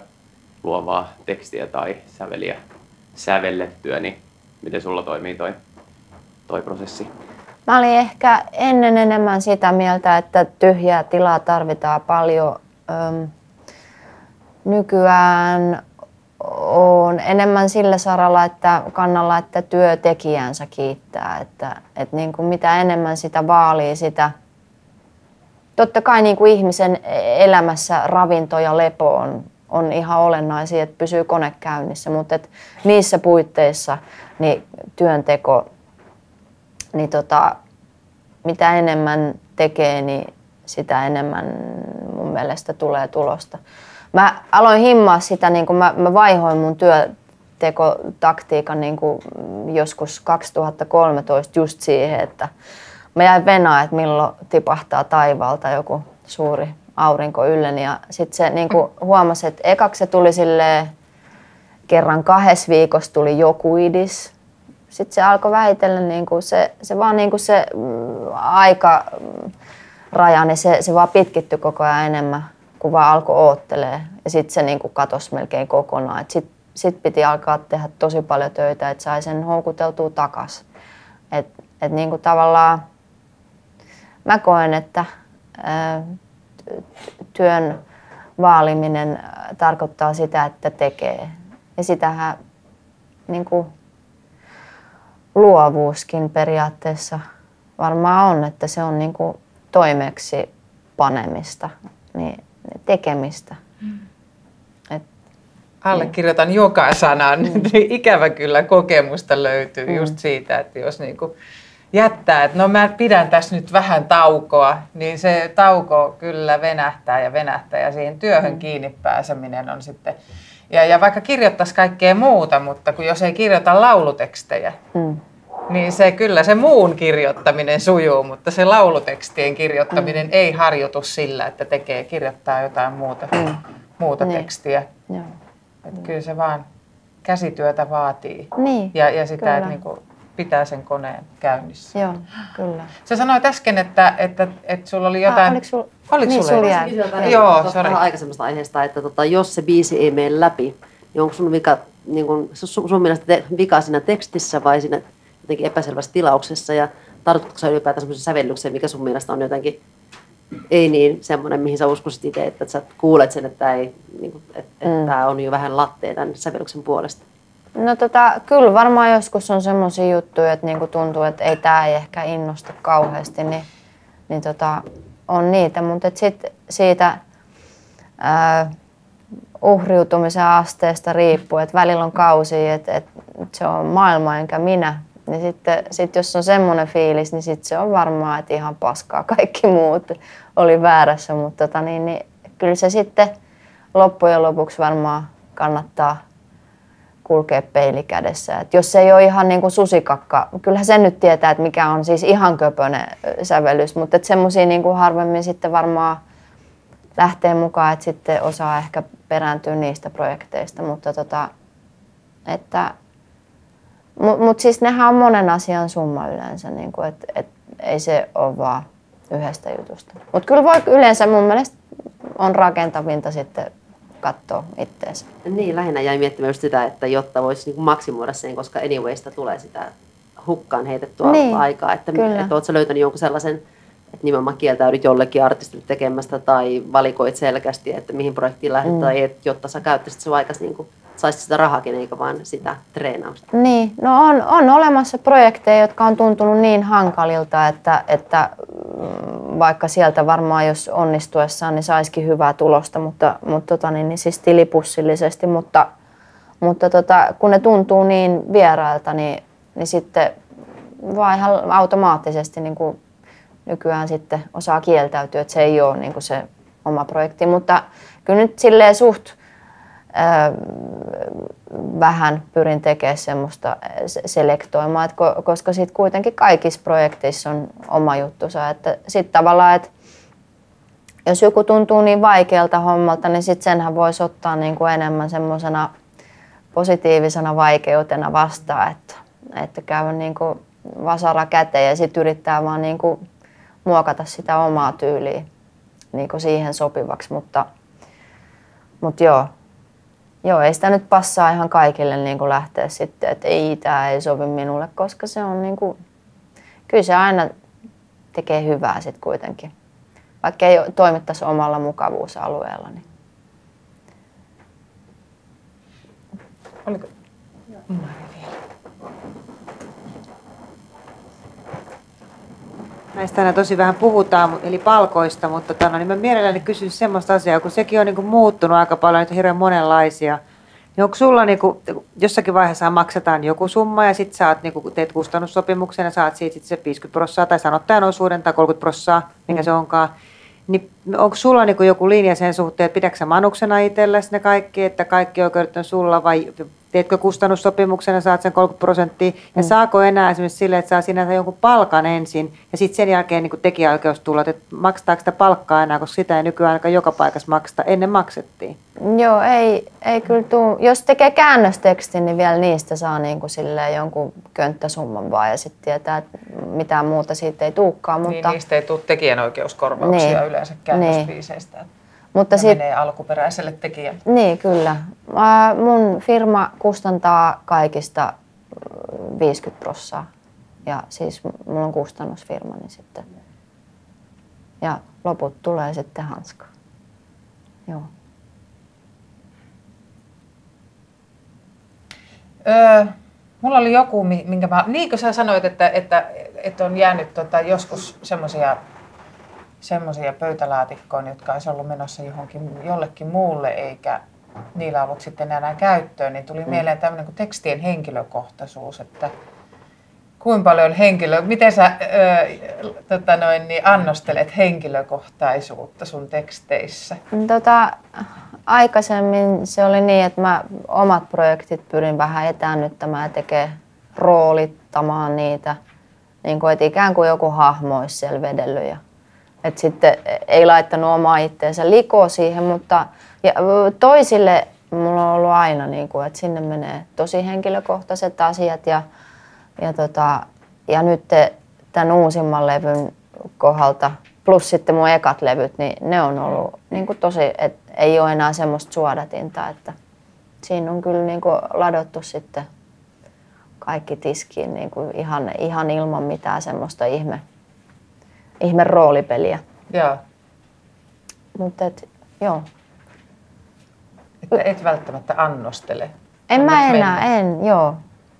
C: luovaa tekstiä tai säveliä sävellettyä, niin miten sulla toimii toi prosessi?
B: Mä olin ehkä ennen enemmän sitä mieltä, että tyhjää tilaa tarvitaan paljon. Nykyään on enemmän sillä saralla, että kannalla, että työtekijänsä kiittää, että niin kuin mitä enemmän sitä vaalii, sitä totta kai niin kuin ihmisen elämässä ravinto ja lepo on ihan olennaisia, että pysyy kone käynnissä, mutta että niissä puitteissa niin työnteko, niin mitä enemmän tekee, niin sitä enemmän mun mielestä tulee tulosta. Mä aloin himmaa sitä, niin kun mä vaihoin mun työtekotaktiikan niin kun joskus 2013 just siihen, että mä jäin venaan, että milloin tipahtaa taivaalta joku suuri aurinko ylleni. Ja sit se niin kun huomasi, että ekaksi se tuli silleen, kerran 2 viikossa tuli joku idis. Sitten se alkoi vähitellen, niin kun se vaan niin kun se aikaraja, niin se vaan pitkittyi koko ajan enemmän, kun vaan alkoi oottelee. Ja sitten se niin kun katosi melkein kokonaan. Sitten piti alkaa tehdä tosi paljon töitä, että sai sen houkuteltua takaisin. Et niin kuin tavallaan mä koen, että työn vaaliminen tarkoittaa sitä, että tekee. Ja sitähän niin kuin luovuuskin periaatteessa varmaan on, että se on niin kuin toimeksi panemista, niin tekemistä.
A: Allekirjoitan joka sanan. Ikävä kyllä kokemusta löytyy just siitä, että jos niinku jättää, että no mä pidän tässä nyt vähän taukoa, niin se tauko kyllä venähtää ja siihen työhön kiinni pääseminen on sitten. Ja vaikka kirjoittaisi kaikkea muuta, mutta kun jos ei kirjoita laulutekstejä, niin kyllä se muun kirjoittaminen sujuu, mutta se laulutekstien kirjoittaminen ei harjoitu sillä, että kirjoittaa jotain muuta tekstiä.
B: Joo.
A: Että kyllä se vaan käsityötä vaatii ja sitä, että niinku pitää sen koneen käynnissä.
B: Joo, kyllä.
A: Sä sanoit äsken, että sulla oli jotain...
B: Oliko sulla jää?
A: Joo, sori.
I: Aikaisemmasta aiheesta, että jos se biisi ei mene läpi, niin onko sun vika, niin kun, sun mielestä vika siinä tekstissä vai siinä jotenkin epäselvässä tilauksessa ja tarkoitatko sä ylipäätään semmoisen sävellyksen, mikä sun mielestä on jotenkin ei niin semmoinen, mihin sä uskoisit itse, että sä kuulet sen, että tämä on jo vähän lattea tämän sävellyksen puolesta?
B: No kyllä varmaan joskus on semmoisia juttuja, että niinku tuntuu, että tämä ei ehkä innosta kauheasti, niin on niitä, mutta sitten siitä uhriutumisen asteesta riippuu, että välillä on kausia, että se on maailma enkä minä. Niin sitten jos on semmoinen fiilis, niin sitten se on varmaan, että ihan paskaa kaikki muut oli väärässä, mutta niin kyllä se sitten loppujen lopuksi varmaan kannattaa kulkea peili kädessä. Et jos se ei ole ihan niin kuin susikakka, kyllähän sen nyt tietää, että mikä on siis ihan köpönen sävellys, mutta semmoisia niin kuin harvemmin sitten varmaan lähtee mukaan, että sitten osaa ehkä perääntyä niistä projekteista, mutta mutta siis nehän on monen asian summa yleensä, niin kuin, et ei se ole vaan yhdestä jutusta. Mutta kyllä voi yleensä mun mielestä on rakentavinta sitten katsoa itteensä.
I: Niin, lähinnä jäi miettimään just sitä, että jotta voisi niin maksimoida sen, koska anywaysta tulee sitä hukkaan heitettyä aikaa. Että oletko löytänyt jonkun sellaisen, että nimenomaan kieltäydyt jollekin artistille tekemästä tai valikoit selkeästi, että mihin projektiin lähdet tai et, jotta sä käyttäisit se vaikka niin kuin, saisit sitä rahakin eikä vaan sitä treenausta.
B: Niin, no on olemassa projekteja, jotka on tuntunut niin hankalilta, että vaikka sieltä varmaan jos onnistuessaan niin saisikin hyvää tulosta, mutta niin siis tilipussillisesti, mutta kun ne tuntuu niin vierailta, niin sitten vaan ihan automaattisesti niin kuin nykyään sitten osaa kieltäytyä, että se ei ole niin kuin se oma projekti, mutta kyllä nyt silleen suht vähän pyrin tekemään semmoista selektoimaa, että koska sitten kuitenkin kaikissa projekteissa on oma juttusa, että sitten tavallaan, että jos joku tuntuu niin vaikealta hommalta, niin sitten senhän voisi ottaa niin kuin enemmän semmoisena positiivisena vaikeutena vastaan, että käy niin kuin vasara käteen ja sitten yrittää vaan niin kuin muokata sitä omaa tyyliä niin kuin siihen sopivaksi, mutta joo, ei sitä nyt passaa ihan kaikille niin kuin lähteä sitten, että tämä ei sovi minulle, koska se on niin kuin, kyllä se aina tekee hyvää sitten kuitenkin, vaikka ei toimittaisi omalla mukavuusalueella. Niin.
A: Oliko?
F: Näistä aina tosi vähän puhutaan, eli palkoista, mutta niin mä mielelläni kysyisin semmoista asiaa, kun sekin on niin kuin muuttunut aika paljon, että on hirveän monenlaisia. Niin onko sulla niin kuin, jossakin vaiheessa maksetaan joku summa ja sitten saat, niin kuin teet kustannussopimuksen ja saat siitä se 50% tai sanottajan osuuden tai 30%, mikä se onkaan. Niin onko sulla niin kuin joku linja sen suhteen, että pidätkö sä manuksena itsellesi ne kaikki, että kaikki oikeudet on sulla vai teetkö kustannussopimuksen ja saat sen 30%? Ja saako enää esimerkiksi silleen, että saa sinänsä jonkun palkan ensin ja sitten sen jälkeen niin tekijäoikeustulot, että maksetaanko sitä palkkaa enää, koska sitä ei nykyään ainakaan joka paikassa makseta. Ennen maksettiin.
B: Joo, ei kyllä tuu. Jos tekee käännöstekstin, niin vielä niistä saa niin kuin silleen jonkun könttäsumman vaan ja sitten tietää, että mitään muuta siitä ei tulekaan.
A: Niin, niistä ei tule tekijänoikeuskorvauksia yleensä käännösbiiseistä.
B: Mutta
A: menee alkuperäiselle tekijälle.
B: Niin, kyllä. Mun firma kustantaa kaikista 50%. Ja siis mulla on kustannusfirma, niin sitten. Ja loput tulee sitten hanskaan. Joo.
A: Mulla oli joku, minkä mä... Niin kuin sä sanoit, että on jäänyt joskus semmoisia pöytälaatikkoon, jotka olisi ollut menossa jollekin muulle, eikä niillä ollut sitten enää käyttöön, niin tuli mieleen tämmöinen kuin tekstien henkilökohtaisuus, että kuinka paljon miten sä annostelet henkilökohtaisuutta sun teksteissä?
B: Aikaisemmin se oli niin, että mä omat projektit pyrin vähän etäännyttämään ja roolittamaan niitä, niin kuin, että ikään kuin joku hahmo olisi siellä vedellyt. Että sitten ei laittanut omaa itteensä likoa siihen, mutta ja toisille mulla on ollut aina, niin kuin, että sinne menee tosi henkilökohtaiset asiat ja nyt tämän uusimman levyn kohdalta plus sitten mun ekat levyt, niin ne on ollut niin kuin tosi, että ei ole enää semmoista suodatinta, että siinä on kyllä niin kuin ladottu sitten kaikki tiskiin niin kuin ihan ilman mitään semmoista ihme roolipeliä.
A: Joo.
B: Mutta joo.
A: Että et välttämättä annostele.
B: En mä enää,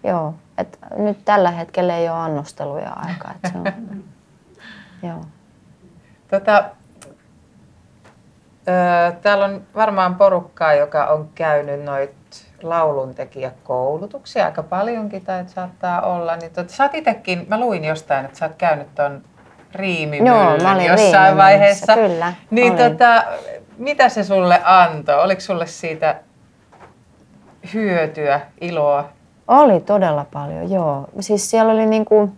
B: joo. Et nyt tällä hetkellä ei ole annosteluja aikaa. Se on, joo.
A: Täällä on varmaan porukkaa, joka on käynyt noit lauluntekijäkoulutuksia aika paljonkin, tai saattaa olla. Niin sä oot itekin, mä luin jostain, että sä oot käynyt ton Riimimyllyn jossain vaiheessa.
B: Kyllä,
A: niin mitä se sulle antoi? Oliko sulle siitä hyötyä, iloa?
B: Oli todella paljon, joo. Siis siellä oli niinku,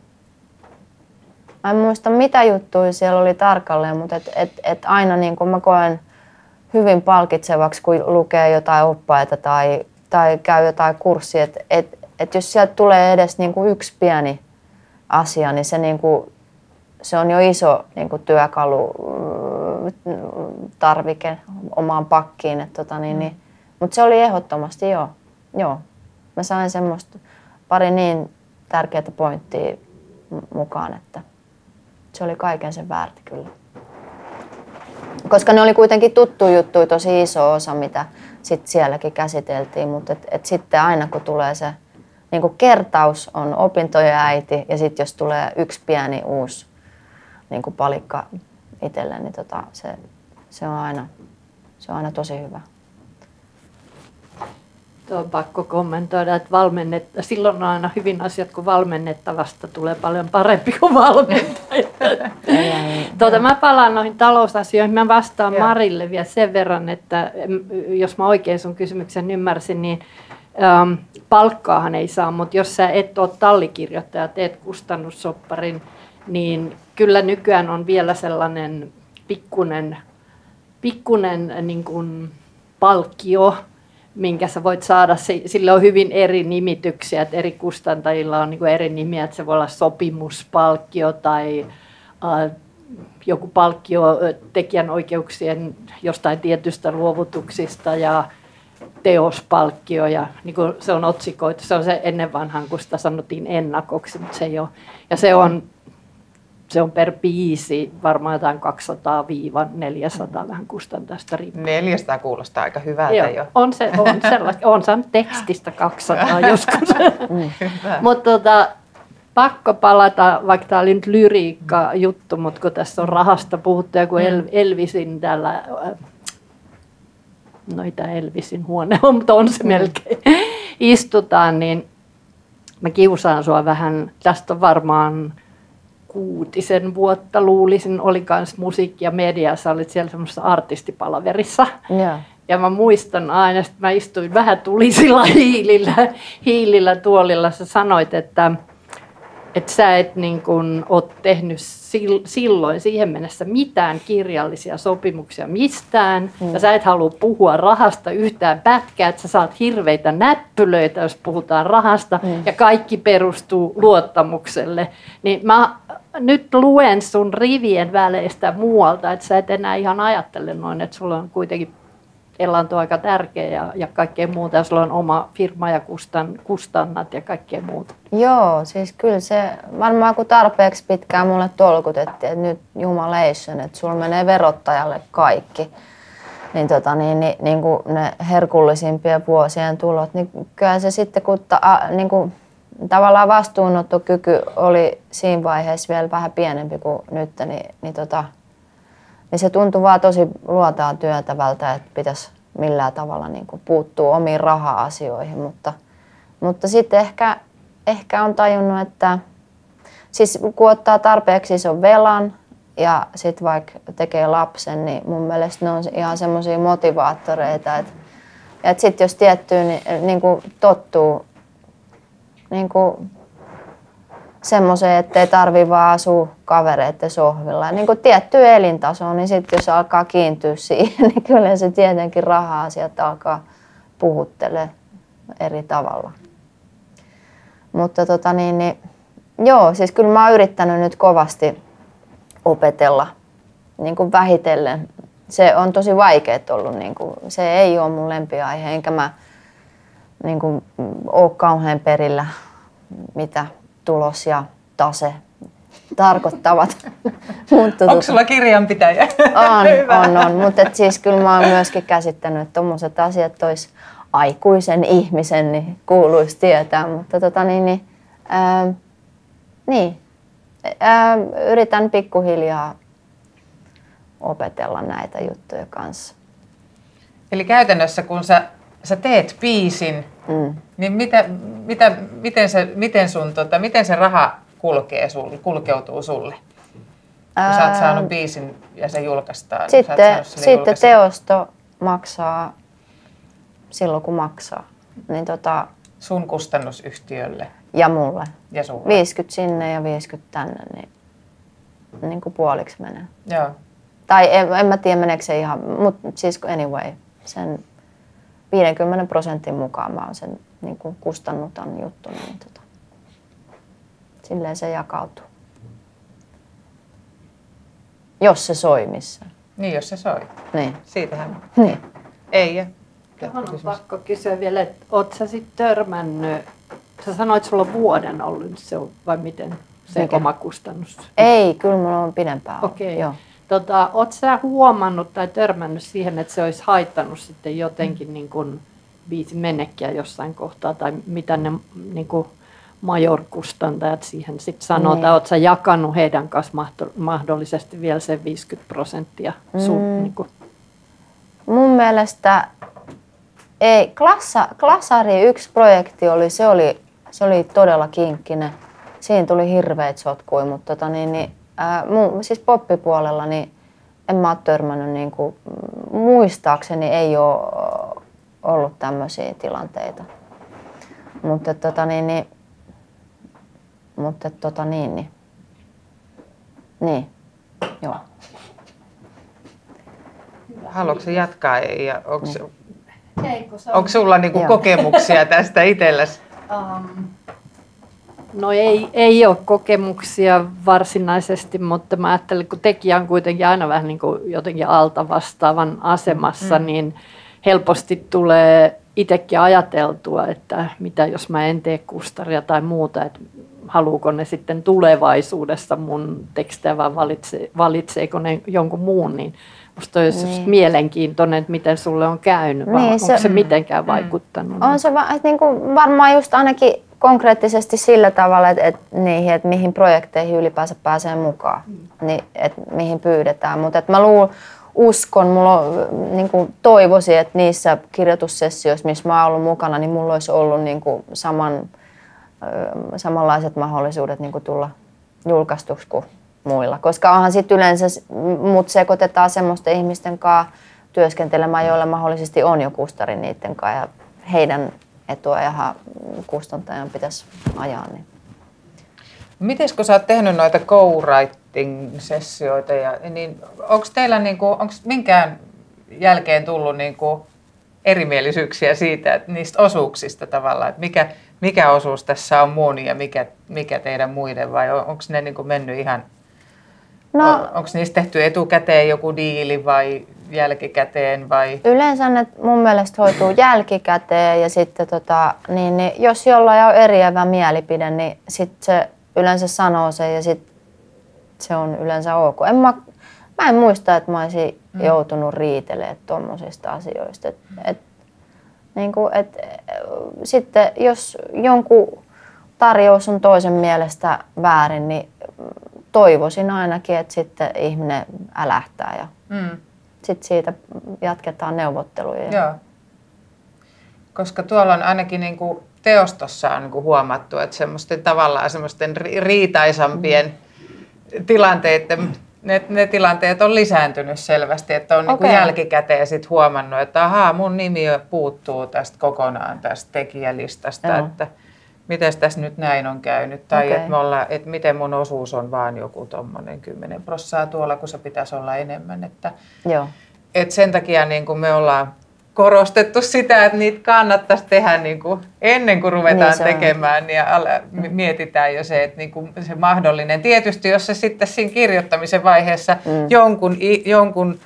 B: mä en muista mitä juttuja siellä oli tarkalleen, mutta et aina niinku mä koen hyvin palkitsevaksi, kun lukee jotain oppaita tai käy jotain kurssia, että jos sieltä tulee edes niinku yksi pieni asia, niin se on jo iso niinku työkalu tarvike omaan pakkiin. Mutta se oli ehdottomasti joo. Mä sain semmoista pari niin tärkeää pointtia mukaan, että se oli kaiken sen väärti kyllä. Koska ne oli kuitenkin tuttuja juttuja, tosi iso osa, mitä sit sielläkin käsiteltiin, mutta sitten aina kun tulee se niin kuin kertaus on opintojen äiti ja sitten jos tulee yksi pieni uusi niin kuin palikka itselle, niin se on aina tosi hyvä.
E: Tuo on pakko kommentoida, että silloin on aina hyvin asiat, kun valmennettavasta tulee paljon parempi kuin valmentaja. Mä palaan noihin talousasioihin. Mä vastaan Marille vielä sen verran, että jos mä oikein sun kysymyksen ymmärsin, niin palkkaahan ei saa, mutta jos sä et ole tallikirjoittaja, teet kustannussopparin, niin kyllä nykyään on vielä sellainen pikkunen niin kuin palkkio, minkä sä voit saada. Sillä on hyvin eri nimityksiä, että eri kustantajilla on niin kuin eri nimiä, että se voi olla sopimuspalkkio tai joku palkkio tekijänoikeuksien jostain tietystä luovutuksista ja teospalkkio ja niin kuin se on otsikoitu. Se on se ennen vanhaan, kun sitä sanottiin ennakoksi, mutta se ei ole. Ja se on per biisi varmaan jotain 200-400 vähän kustantajasta riippuen.
A: 400 kuulostaa aika hyvältä jo.
E: On saanut tekstistä 200 joskus. Mutta pakko palata, vaikka tämä oli nyt lyriikka juttu, mutta kun tässä on rahasta puhuttu ja kun Elvisin täällä, Elvisin huone on, mutta on se melkein, istutaan, niin mä kiusaan sua vähän. Tästä on varmaan 6 vuotta luulisin, oli kans musiikki- ja mediassa, olit siellä semmoisessa artistipalaverissa. Ja mä muistan aina, että mä istuin vähän tulisilla hiilillä tuolilla. Sä sanoit, että sä et niin kun ole tehnyt silloin siihen mennessä mitään kirjallisia sopimuksia mistään. Ja sä et halua puhua rahasta yhtään pätkää, että sä saat hirveitä näppylöitä, jos puhutaan rahasta. Ja kaikki perustuu luottamukselle. Niin mä nyt luen sun rivien väleistä muualta, että sä et enää ihan ajattele noin, että sulla on kuitenkin elanto aika tärkeä ja kaikkea muuta. Ja sulla on oma firma ja kustannat ja kaikkea muuta. Joo,
B: siis kyllä se varmaan kun tarpeeksi pitkään mulle tolkutettiin, että nyt jumalation, että sulla menee verottajalle kaikki. Niin kuin ne herkullisimpien vuosien tulot, niin kyllä se sitten kun tavallaan vastuunottokyky oli siinä vaiheessa vielä vähän pienempi kuin nyt, niin se tuntui vaan tosi luotaan työtävältä, että pitäisi millään tavalla niin kuin puuttua omiin raha-asioihin. Mutta sitten ehkä on tajunnut, että siis kun ottaa tarpeeksi ison velan ja sitten vaikka tekee lapsen, niin mun mielestä ne on ihan semmoisia motivaattoreita, että sitten jos tiettyy niin kuin tottuu niin kuin semmoiseen, ettei tarvitse vaan asua kavereiden sohvilla. Niin kuin tiettyyn elintasoon, niin sitten jos alkaa kiintyä siihen, niin kyllä se tietenkin raha-asiat alkaa puhuttelemaan eri tavalla. Mutta joo, siis kyllä mä oon yrittänyt nyt kovasti opetella niin kuin vähitellen. Se on tosi vaikeet ollut, niin kuin, se ei ole mun lempiaihe, enkä mä niin kuin, ole kauhean perillä, mitä tulos ja tase tarkoittavat.
A: Onko sulla kirjanpitäjä?
B: On. Mutta siis kyllä mä oon myöskin käsittänyt, että tommoset asiat olisi aikuisen ihmisen niin kuuluisi tietää. Mutta yritän pikkuhiljaa opetella näitä juttuja kanssa.
A: Eli käytännössä kun sä teet biisin, niin miten se raha kulkeutuu sulle? Kun sä oot saanut biisin ja se julkaistaan.
B: Sitten teosto maksaa silloin kun maksaa. Niin
A: Sun kustannusyhtiölle
B: ja mulle.
A: ja sulle.
B: 50 sinne ja 50 tänne, niin kuin puoliksi menee.
A: Joo.
B: Tai en mä tiedä meneekö se ihan, mutta siis anyway, sen 50% mukaan mä oon sen niin kuin kustannutan juttu, niin silleen se jakautuu. Jos se soi missään.
A: Niin, jos se soi.
B: Niin.
A: Siitähän.
B: Niin.
A: Ei.
E: Tuohon on pakko kysyä vielä, että ootko sä sitten törmännyt, sä sanoit, että sulla on vuoden ollut se on, vai miten se
B: Mikä?
E: oma kustannus?
B: Ei, kyllä mulla on pidempään ollut.
E: Okei.
B: Joo.
E: Ootko sä huomannut tai törmännyt siihen, että se olisi haittanut sitten jotenkin niin kuin biisin menekkiä jossain kohtaa, tai mitä ne niin kuin major-kustantajat siihen sitten sanoo, tai ootko sä jakanut heidän kanssa mahdollisesti vielä sen 50% sun, niin kuin?
B: Mun mielestä ei. Glassari 1 projekti se oli todella kinkkinen. Siinä tuli hirveät sotkuja, mutta siis poppipuolella niin en mä ole törmännyt, niin kuin, muistaakseni ei ole ollut tämmöisiä tilanteita. Mutta niin, joo.
A: Haluatko jatkaa? Ja onko sulla niinku kokemuksia tästä itselläsi?
E: No ei ole kokemuksia varsinaisesti, mutta mä ajattelin, kun tekijä on kuitenkin aina vähän niin kuin jotenkin alta vastaavan asemassa, niin helposti tulee itsekin ajateltua, että mitä jos mä en tee kustaria tai muuta, että haluuko ne sitten tulevaisuudessa mun tekstejä vai valitseeko ne jonkun muun, niin musta olisi mielenkiintoinen, että miten sulle on käynyt, vai onko se mitenkään vaikuttanut?
B: On se niin kuin varmaan just ainakin konkreettisesti sillä tavalla, että mihin projekteihin ylipäänsä pääsee mukaan, niin, että mihin pyydetään. Mutta mä uskon, mulla on, niin kuin toivoisin, että niissä kirjoitussessioissa, missä mä oon ollut mukana, niin mulla olisi ollut niin kuin samanlaiset mahdollisuudet niin kuin tulla julkaistuksi kuin muilla. Koska onhan sitten yleensä mut sekoitetaan semmoisten ihmisten kanssa työskentelemään, joilla mahdollisesti on jo kustari niiden kanssa ja heidän etua ja kustantajan pitäisi ajaa.
A: Miten kun sä oot tehnyt noita co-writing-sessioita, niin onko teillä onko minkään jälkeen tullut erimielisyyksiä siitä, että niistä osuuksista tavallaan, että mikä osuus tässä on mun ja mikä teidän muiden, vai onko ne mennyt ihan, onko niistä tehty etukäteen joku diili vai jälkikäteen vai?
B: Yleensä ne mun mielestä hoituu jälkikäteen ja sitten niin jos jollain on eriävä mielipide, niin sitten se yleensä sanoo sen ja sitten se on yleensä ok. Mä en muista, että mä olisin joutunut riitelemään tommosista asioista. Sitten jos jonkun tarjous on toisen mielestä väärin, niin toivoisin ainakin, että sitten ihminen älähtää ja sitten siitä jatketaan neuvotteluja.
A: Joo. Koska tuolla on ainakin teostossa on huomattu, että semmoisten riitaisampien tilanteiden, ne tilanteet on lisääntynyt selvästi, että on jälkikäteen sit huomannut, että ahaa, mun nimi puuttuu tästä kokonaan tästä tekijälistasta, että miten tässä nyt näin on käynyt, tai että miten mun osuus on vaan joku tommonen 10% tuolla, kun se pitäisi olla enemmän. Että sen takia me ollaan korostettu sitä, että niitä kannattaisi tehdä ennen kuin ruvetaan tekemään ja mietitään jo se, että se mahdollinen. Tietysti jos se sitten siinä kirjoittamisen vaiheessa jonkun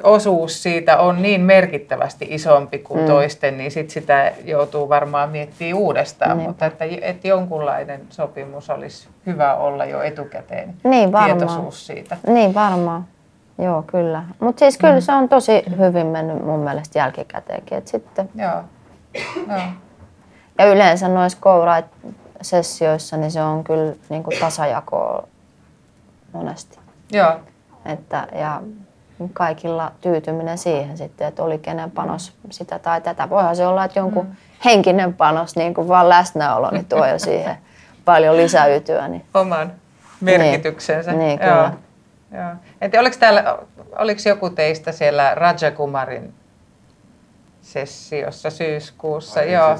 A: osuus siitä on niin merkittävästi isompi kuin toisten, niin sit sitä joutuu varmaan miettimään uudestaan, mutta että jonkunlainen sopimus olisi hyvä olla jo etukäteen, tietoisuus siitä.
B: Niin varmaan. Joo, kyllä. Mutta siis kyllä se on tosi hyvin mennyt mun mielestä jälkikäteenkin. Et sitten.
A: Joo.
B: Ja yleensä noissa co-write-sessioissa niin se on kyllä tasajakoa monesti.
A: Joo.
B: Ja kaikilla tyytyminen siihen sitten, että oli kenen panos sitä tai tätä. Voihan se olla, että jonkun henkinen panos, vaan läsnäolo, niin tuo jo siihen paljon lisäytyä. Niin.
A: Oman merkityksensä.
B: Niin kyllä.
A: Joo. Oliko joku teistä siellä Rajakumarin sessiossa syyskuussa. Joo.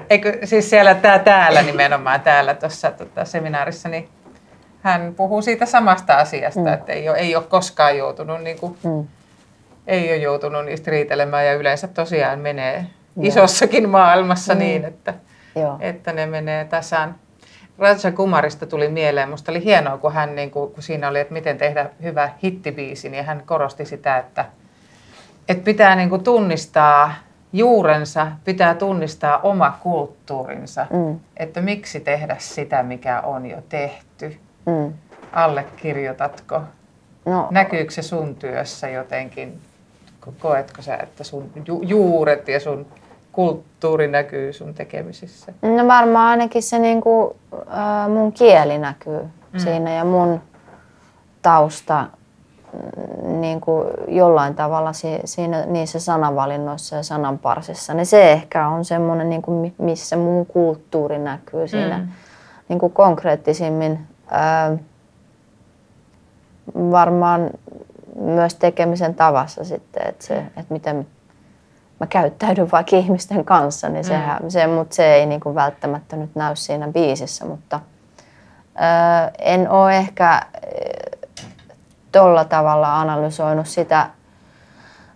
A: Eikö, siis siellä täällä nimenomaan täällä tuossa seminaarissa, niin hän puhuu siitä samasta asiasta, että ei ole koskaan joutunut, niin kuin, ei ole joutunut niistä riitelemään ja yleensä tosiaan menee isossakin maailmassa niin, että ne menee tasan. Raja Kumarista tuli mieleen, musta oli hienoa, kun hän, niin kun siinä oli, että miten tehdä hyvä hittibiisi, niin hän korosti sitä, että pitää niin kuin tunnistaa juurensa, pitää tunnistaa oma kulttuurinsa, että miksi tehdä sitä, mikä on jo tehty. Allekirjoitatko? No. Näkyykö se sun työssä jotenkin? Koetko sä, että sun juuret ja sun kulttuuri näkyy sun tekemisissä?
B: No varmaan ainakin se niinku, mun kieli näkyy siinä ja mun tausta niinku jollain tavalla siinä, niissä sanavalinnoissa ja sananparsissa. Niin se ehkä on semmoinen, niinku, missä mun kulttuuri näkyy siinä niinku konkreettisimmin. Varmaan myös tekemisen tavassa sitten, että miten mä käyttäydyn vaikka ihmisten kanssa, niin mutta se ei niinku välttämättä nyt näy siinä biisissä, mutta en ole ehkä tolla tavalla analysoinut sitä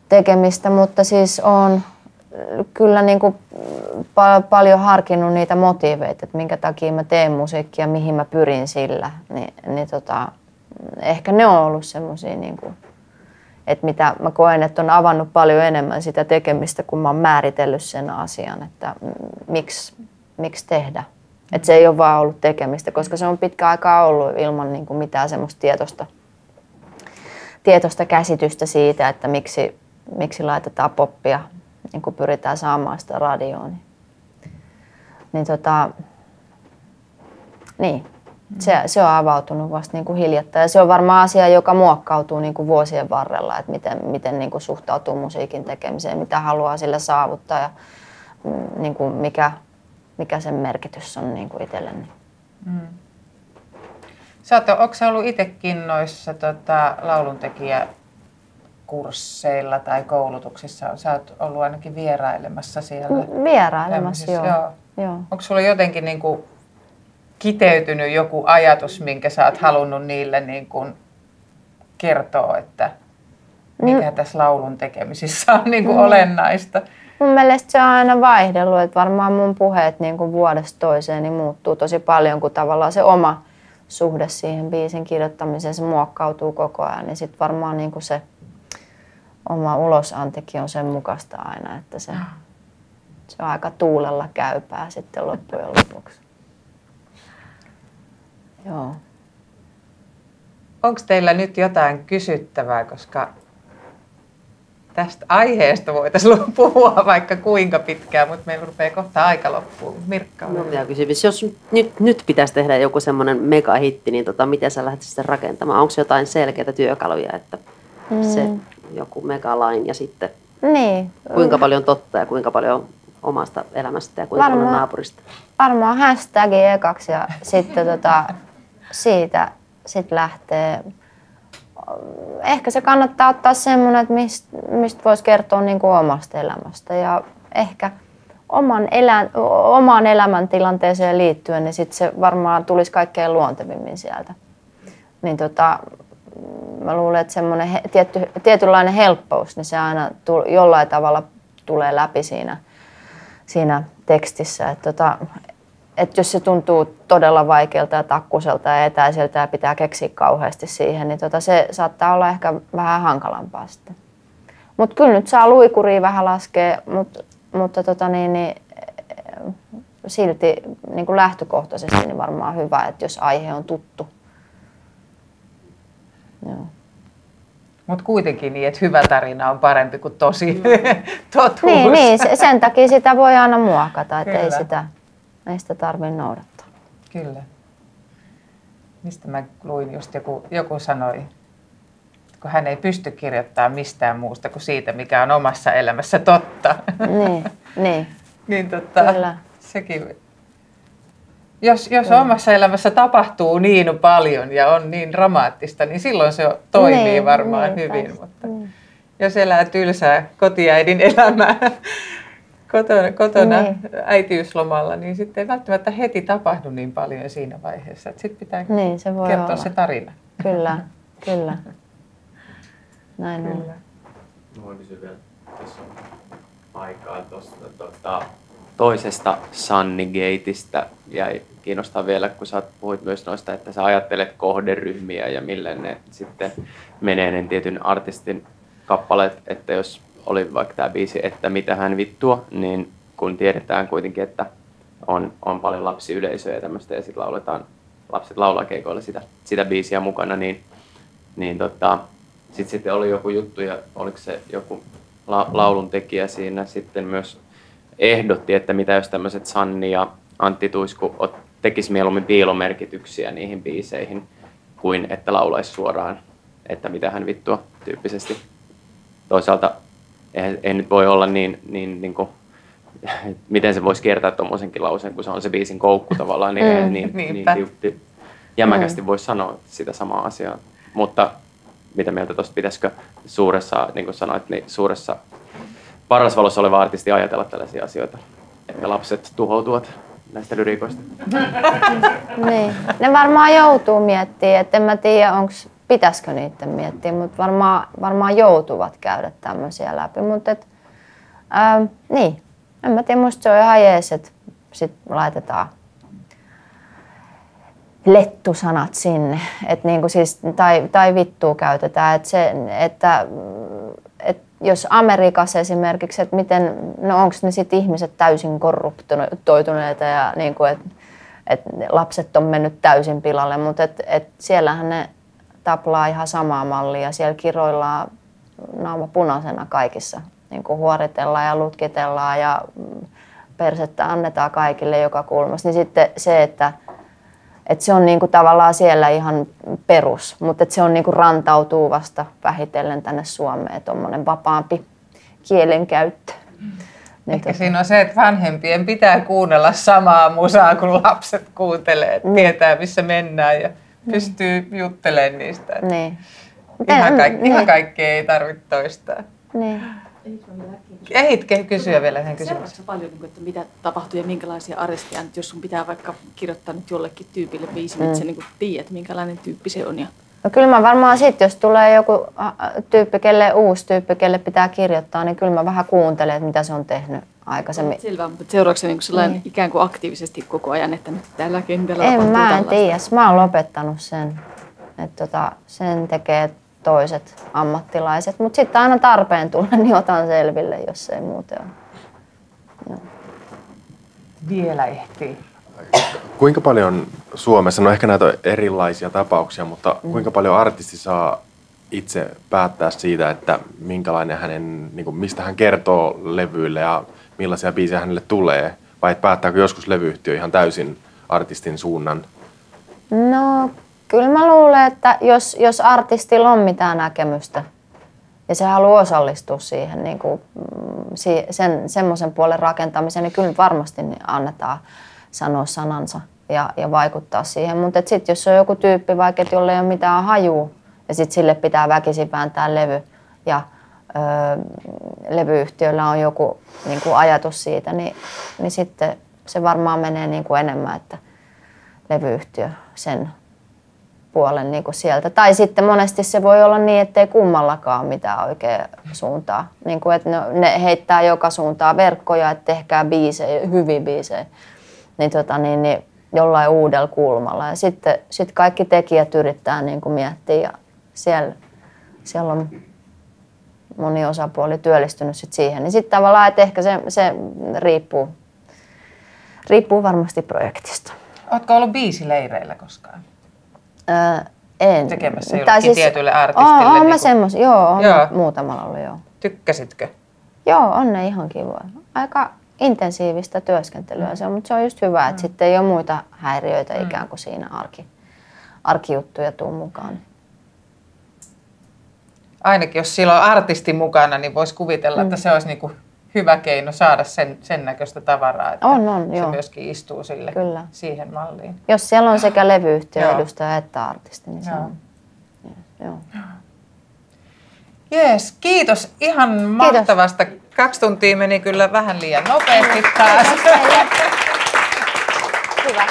B: tekemistä, mutta siis on kyllä niinku paljon harkinnut niitä motiiveita, että minkä takia mä teen musiikkia, mihin mä pyrin sillä, niin ehkä ne on ollut semmosia niinku, että mitä mä koen, että on avannut paljon enemmän sitä tekemistä, kun mä oon määritellyt sen asian, että miksi tehdä. Että se ei ole vaan ollut tekemistä, koska se on pitkä aikaa ollut ilman niin kuin mitään semmoista tietoista käsitystä siitä, että miksi laitetaan poppia, niin kuin pyritään saamaan sitä radioon. Se on avautunut vasta niin kuin hiljattain ja se on varmaan asia, joka muokkautuu niin kuin vuosien varrella, että miten niin kuin suhtautuu musiikin tekemiseen, mitä haluaa sillä saavuttaa ja niin kuin mikä sen merkitys on niin kuin itselleni.
A: Oletko sä ollut itsekin noissa lauluntekijäkursseilla tai koulutuksissa? Sä oot ollut ainakin vierailemassa siellä.
B: Vierailemassa, joo.
A: Onko sulla jotenkin niin kuin kiteytynyt joku ajatus, minkä sä oot halunnut niille niin kuin kertoa, että mikä tässä laulun tekemisissä on niin kuin olennaista?
B: Mun mielestä se on aina vaihdellut, että varmaan mun puheet niin kuin vuodesta toiseen niin muuttuu tosi paljon, kun tavallaan se oma suhde siihen biisin kirjoittamiseen se muokkautuu koko ajan, niin sitten varmaan niin kuin se oma ulosantikin on sen mukaista aina, että se on aika tuulella käypää sitten loppujen lopuksi. Joo.
A: Onko teillä nyt jotain kysyttävää, koska tästä aiheesta voitaisiin puhua vaikka kuinka pitkään, mutta meillä rupeaa kohta aika loppuun. Mirkka,
I: kysymys. Jos nyt pitäisi tehdä joku semmoinen megahitti, niin miten sä lähtisit sitä rakentamaan? Onko jotain selkeitä työkaluja, että se joku megalain ja sitten kuinka paljon totta ja kuinka paljon omasta elämästä ja kuinka paljon naapurista?
B: Varmaan hashtagi ekaksi ja sitten siitä lähtee. Ehkä se kannattaa ottaa semmoinen, että mistä voisi kertoa niin kuin omasta elämästä ja ehkä omaan elämäntilanteeseen liittyen, niin sitten se varmaan tulisi kaikkein luontevimmin sieltä. Niin mä luulen, että semmoinen tietynlainen helppous, niin se aina jollain tavalla tulee läpi siinä tekstissä. Että jos se tuntuu todella vaikealta ja takkuselta ja etäiseltä ja pitää keksiä kauheasti siihen, niin se saattaa olla ehkä vähän hankalampaa sitten. Mutta kyllä nyt saa luikuria vähän laskea, mutta silti niin kuin lähtökohtaisesti niin varmaan hyvä, että jos aihe on tuttu.
A: Mutta kuitenkin niin, että hyvä tarina on parempi kuin tosi totuus.
B: Niin, sen takia sitä voi aina muokata, että ei sitä tarvitse noudattaa.
A: Kyllä. Mistä mä luin just joku sanoi, kun hän ei pysty kirjoittamaan mistään muusta kuin siitä, mikä on omassa elämässä totta.
B: Niin.
A: Kyllä. Sekin. Jos omassa elämässä tapahtuu niin paljon ja on niin dramaattista, niin silloin se toimii varmaan hyvin. Mutta jos elää tylsää kotiäidin elämää kotona
B: Niin.
A: äitiyslomalla, niin sitten ei välttämättä heti tapahdu niin paljon siinä vaiheessa. Sitten pitää
B: Niin, se voi
A: kertoa
B: olla.
A: se tarina.
B: Kyllä, kyllä. Näin on.
A: Kyllä.
C: Mä voin kysyä vielä, jos on aikaa tuosta toisesta Sunnygateista. Jäi kiinnostaa vielä, kun sä puhuit myös noista, että sä ajattelet kohderyhmiä ja millä ne sitten menee ne tietyn artistin kappaleet, että jos oli vaikka tämä biisi, että mitä hän vittua, niin kun tiedetään kuitenkin, että on paljon lapsiyleisöjä ja tämmöistä ja sitten lapset laulaa keikoilla sitä biisiä mukana, niin sitten oli joku juttu ja oliko se joku laulun tekijä siinä sitten myös ehdotti, että mitä jos tämmöiset Sanni ja Antti Tuisku tekisi mieluummin piilomerkityksiä niihin biiseihin kuin että laulaisi suoraan, että mitä hän vittua tyyppisesti. Toisaalta ei nyt voi olla niin kuin, miten se voisi kiertää tuommoisenkin lauseen, kun se on se biisin koukku tavallaan, niin jämäkästi voisi sanoa sitä samaa asiaa. Mutta mitä mieltä tuosta pitäisikö suuressa, niin kuin sanoit, niin suuressa paras valossa oleva artisti ajatella tällaisia asioita, että lapset tuhoutuvat näistä lyriikoista?
B: Niin. Ne varmaan joutuu miettimään, että en mä tiedä, pitäisikö niiden miettiä, mutta varmaan joutuvat käydä tämmöisiä läpi. Mutta niin, en mä tiedä, musta se on ihan jees, että sit laitetaan lettusanat sinne, että niinku siis, tai vittua käytetään, että jos Amerikassa esimerkiksi, että miten, no onko ne sit ihmiset täysin korruptoituneita ja niinku, että lapset on mennyt täysin pilalle, mutta siellähän ne taplaa ihan samaa mallia, siellä kiroillaan naama punaisena kaikissa, niinku huoritellaan ja lutkitellaan ja persettä annetaan kaikille joka kulmassa, niin sitten se, että se on niinku tavallaan siellä ihan perus, mutta se on niinku rantautuu vasta vähitellen tänne Suomeen, tuommoinen vapaampi kielenkäyttö.
A: Ehkä siinä on se, että vanhempien pitää kuunnella samaa musaa kuin lapset kuuntelee, että tietää missä mennään ja pystyy juttelemaan niistä.
B: Niin.
A: Ihan kaikkea ei tarvitse toistaa.
B: Niin.
A: Ehitkö kysyä vielä yhden kysymyksen?
J: Seuraatko paljon, että mitä tapahtuu ja minkälaisia aresteja, jos sun pitää vaikka kirjoittaa nyt jollekin tyypille biisi, että sä niin tiedät, minkälainen tyyppi se on? Ja...
B: No kyllä mä varmaan sitten, jos tulee joku uusi tyyppi, kelle pitää kirjoittaa, niin kyllä mä vähän kuuntelen, että mitä se on tehnyt aikaisemmin.
J: Selvä, mutta seuraavaksi se niin sellainen ikään kuin aktiivisesti koko ajan, että nyt tällä kentällä
B: En tiedä, mä oon lopettanut sen. Että sen tekee toiset ammattilaiset, mutta sitten aina tarpeen tulla, niin otan selville, jos ei muuten ole. No.
A: Vielä ehtii.
D: Kuinka paljon Suomessa, no ehkä näitä on erilaisia tapauksia, mutta kuinka paljon artisti saa itse päättää siitä, että minkälainen hänen, niin kuin mistä hän kertoo levyille ja millaisia biisejä hänelle tulee? Vai päättääkö joskus levyyhtiö ihan täysin artistin suunnan?
B: No kyllä mä luulen, että jos artistilla on mitään näkemystä ja se haluaa osallistua siihen niin kuin, semmoisen puolen rakentamiseen, niin kyllä varmasti annetaan sanoa sanansa ja vaikuttaa siihen. Mutta sitten jos on joku tyyppi vaikka, jolla ei ole mitään hajua ja sitten sille pitää väkisin vääntää levy ja levyyhtiöllä on joku niin kuin ajatus siitä, niin sitten se varmaan menee niin kuin enemmän, että levyyhtiö sen puolen niin kuin sieltä. Tai sitten monesti se voi olla niin, ettei kummallakaan mitään oikea suuntaa. Niin kuin, että ne heittää joka suuntaan verkkoja, että tehkää biisejä, hyviä biisejä. Niin jollain uudella kulmalla. Ja sitten kaikki tekijät yrittää niin kuin miettiä ja siellä on moni osapuoli työllistynyt sit siihen. Niin sitten tavallaan, että ehkä se riippuu varmasti projektista.
A: Ootko ollut biisileireillä koskaan?
B: En.
A: Tekemässä jollekin tietylle artistille?
B: Oon
A: niin
B: mä semmoisia, joo. Muutamalla ollut, joo.
A: Tykkäsitkö?
B: Joo, on ne ihan kivoja. Aika intensiivistä työskentelyä se on, mutta se on just hyvä, että sitten ei ole muita häiriöitä ikään kuin siinä arkijuttuja tuu mukaan.
A: Ainakin jos sillä on artisti mukana, niin voisi kuvitella, että se olisi niinku hyvä keino saada sen näköistä tavaraa, että se
B: joo.
A: myöskin istuu sille siihen malliin.
B: Jos siellä on sekä levyyhtiön edustaja että artisti, niin se on. Joo.
A: Jees, kiitos ihan mahtavasta. 2 tuntia meni kyllä vähän liian nopeasti taas.
B: Hyvä.